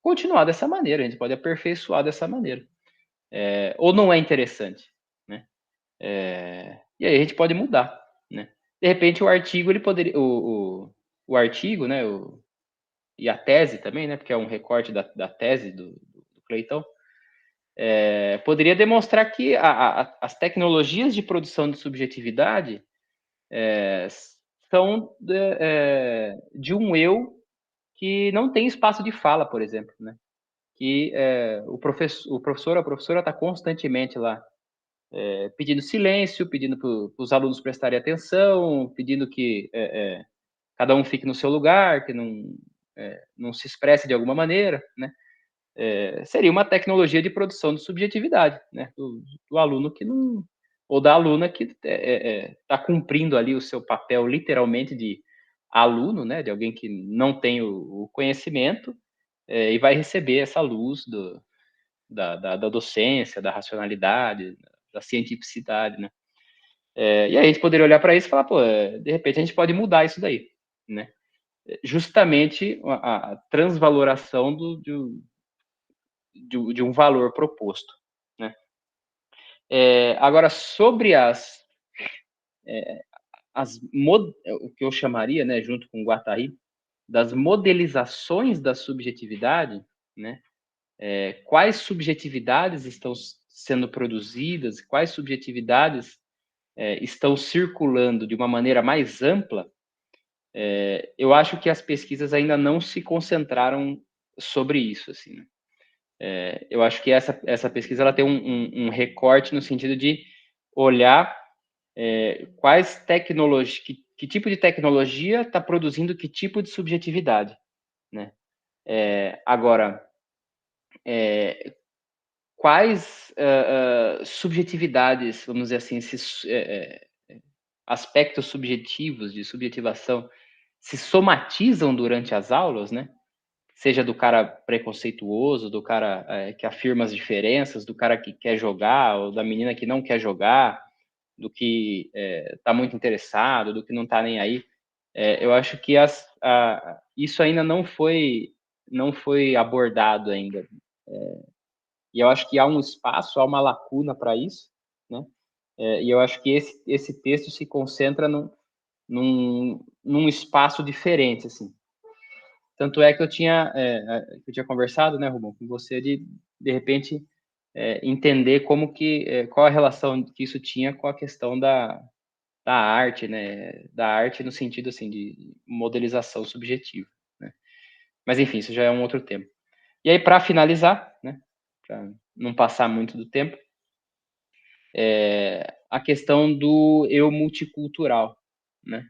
continuar dessa maneira, a gente pode aperfeiçoar dessa maneira. Ou não é interessante, né? E aí a gente pode mudar, né? De repente o artigo, ele poderia... O artigo, né? E a tese também, né? Porque é um recorte da tese do Cleitão. Poderia demonstrar que as tecnologias de produção de subjetividade são de um eu que não tem espaço de fala, por exemplo, né? Que o professor, a professora está constantemente lá pedindo silêncio, pedindo para os alunos prestarem atenção, pedindo que cada um fique no seu lugar, que não se expresse de alguma maneira, né? Seria uma tecnologia de produção de subjetividade, né? Do aluno que não... ou da aluna que está cumprindo ali o seu papel, literalmente, de aluno, né? De alguém que não tem o conhecimento e vai receber essa luz da docência, da racionalidade, da cientificidade, né? E aí a gente poderia olhar para isso e falar, pô, de repente a gente pode mudar isso daí, né? Justamente a transvaloração de um valor proposto, né? Agora, sobre o que eu chamaria, né, junto com o Guattari, das modelizações da subjetividade, né? Quais subjetividades estão sendo produzidas, quais subjetividades estão circulando de uma maneira mais ampla, eu acho que as pesquisas ainda não se concentraram sobre isso, assim, né? Eu acho que essa pesquisa ela tem um recorte no sentido de olhar quais tecnologias, que tipo de tecnologia está produzindo que tipo de subjetividade, né? Agora, quais subjetividades, vamos dizer assim, esses aspectos subjetivos de subjetivação se somatizam durante as aulas, né? Seja do cara preconceituoso, do cara que afirma as diferenças, do cara que quer jogar, ou da menina que não quer jogar, do que está muito interessado, do que não está nem aí. Eu acho que isso ainda não foi abordado ainda. E eu acho que há um espaço, há uma lacuna para isso, né? E eu acho que esse texto se concentra num espaço diferente, assim. Tanto é que eu tinha conversado, né, Rubão, com você de repente entender qual a relação que isso tinha com a questão da arte, né, da arte no sentido assim de modelização subjetiva, né? Mas enfim, isso já é um outro tema. E aí, para finalizar, né, para não passar muito do tempo, a questão do eu multicultural, né?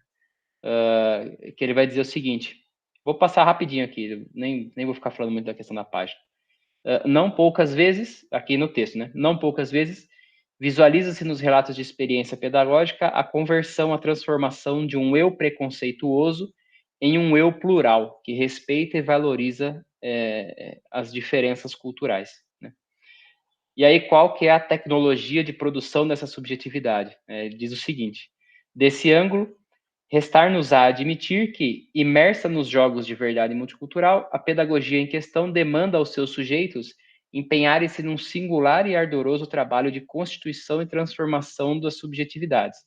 Que ele vai dizer o seguinte, vou passar rapidinho aqui, nem vou ficar falando muito da questão da página. Não poucas vezes, aqui no texto, né? Não poucas vezes, visualiza-se nos relatos de experiência pedagógica a conversão, a transformação de um eu preconceituoso em um eu plural, que respeita e valoriza as diferenças culturais, né? E aí, qual que é a tecnologia de produção dessa subjetividade? Ele diz o seguinte, desse ângulo, restar-nos a admitir que, imersa nos jogos de verdade multicultural, a pedagogia em questão demanda aos seus sujeitos empenharem-se num singular e ardoroso trabalho de constituição e transformação das subjetividades,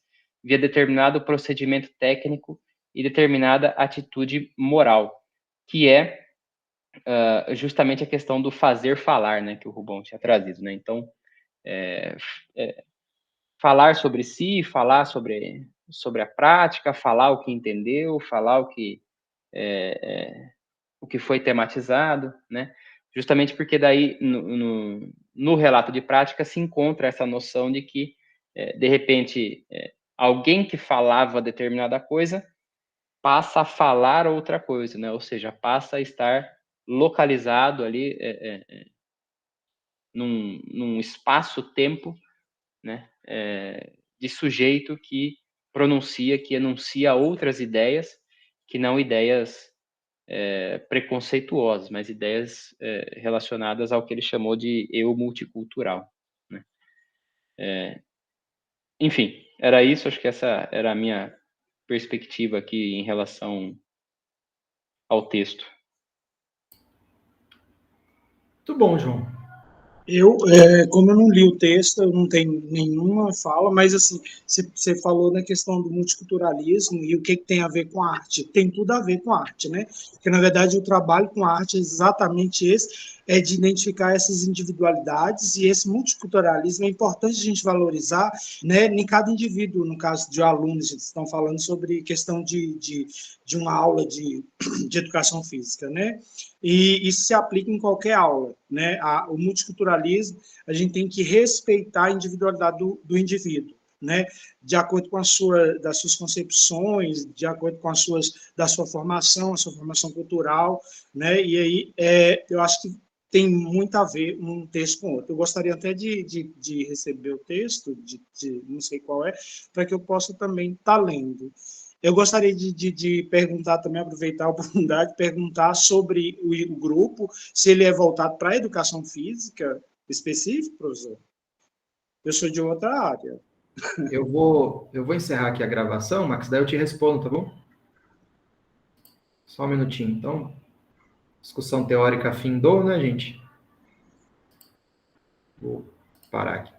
via determinado procedimento técnico e determinada atitude moral, que é justamente a questão do fazer falar, né, que o Rubão tinha trazido, né? Então, falar sobre si, falar sobre a prática, falar o que entendeu, falar o que foi tematizado, né? Justamente porque daí, no relato de prática se encontra essa noção de que, de repente, alguém que falava determinada coisa passa a falar outra coisa, né? Ou seja, passa a estar localizado ali num espaço-tempo, né? De sujeito que pronuncia, que enuncia outras ideias, que não ideias preconceituosas, mas ideias relacionadas ao que ele chamou de eu multicultural, né? Enfim, era isso, acho que essa era a minha perspectiva aqui em relação ao texto. Muito bom, João. Como eu não li o texto, eu não tenho nenhuma fala, mas assim, você falou na questão do multiculturalismo e o que tem a ver com a arte. Tem tudo a ver com a arte, né? Porque, na verdade, o trabalho com a arte é exatamente esse, é de identificar essas individualidades, e esse multiculturalismo é importante a gente valorizar, né, em cada indivíduo. No caso de alunos, a gente estão falando sobre questão de uma aula de educação física, né? E isso se aplica em qualquer aula, né? O multiculturalismo, a gente tem que respeitar a individualidade do indivíduo, né? De acordo com das suas concepções, de acordo com da sua formação, a sua formação cultural, né? E aí eu acho que tem muito a ver um texto com outro. Eu gostaria até de receber o texto, não sei qual é, para que eu possa também estar lendo. Eu gostaria de perguntar também, aproveitar a oportunidade, perguntar sobre o grupo, se ele é voltado para a educação física específica, professor. Eu sou de outra área. Eu vou encerrar aqui a gravação, Max, daí eu te respondo, tá bom? Só um minutinho, então. Discussão teórica findou, né, gente? Vou parar aqui.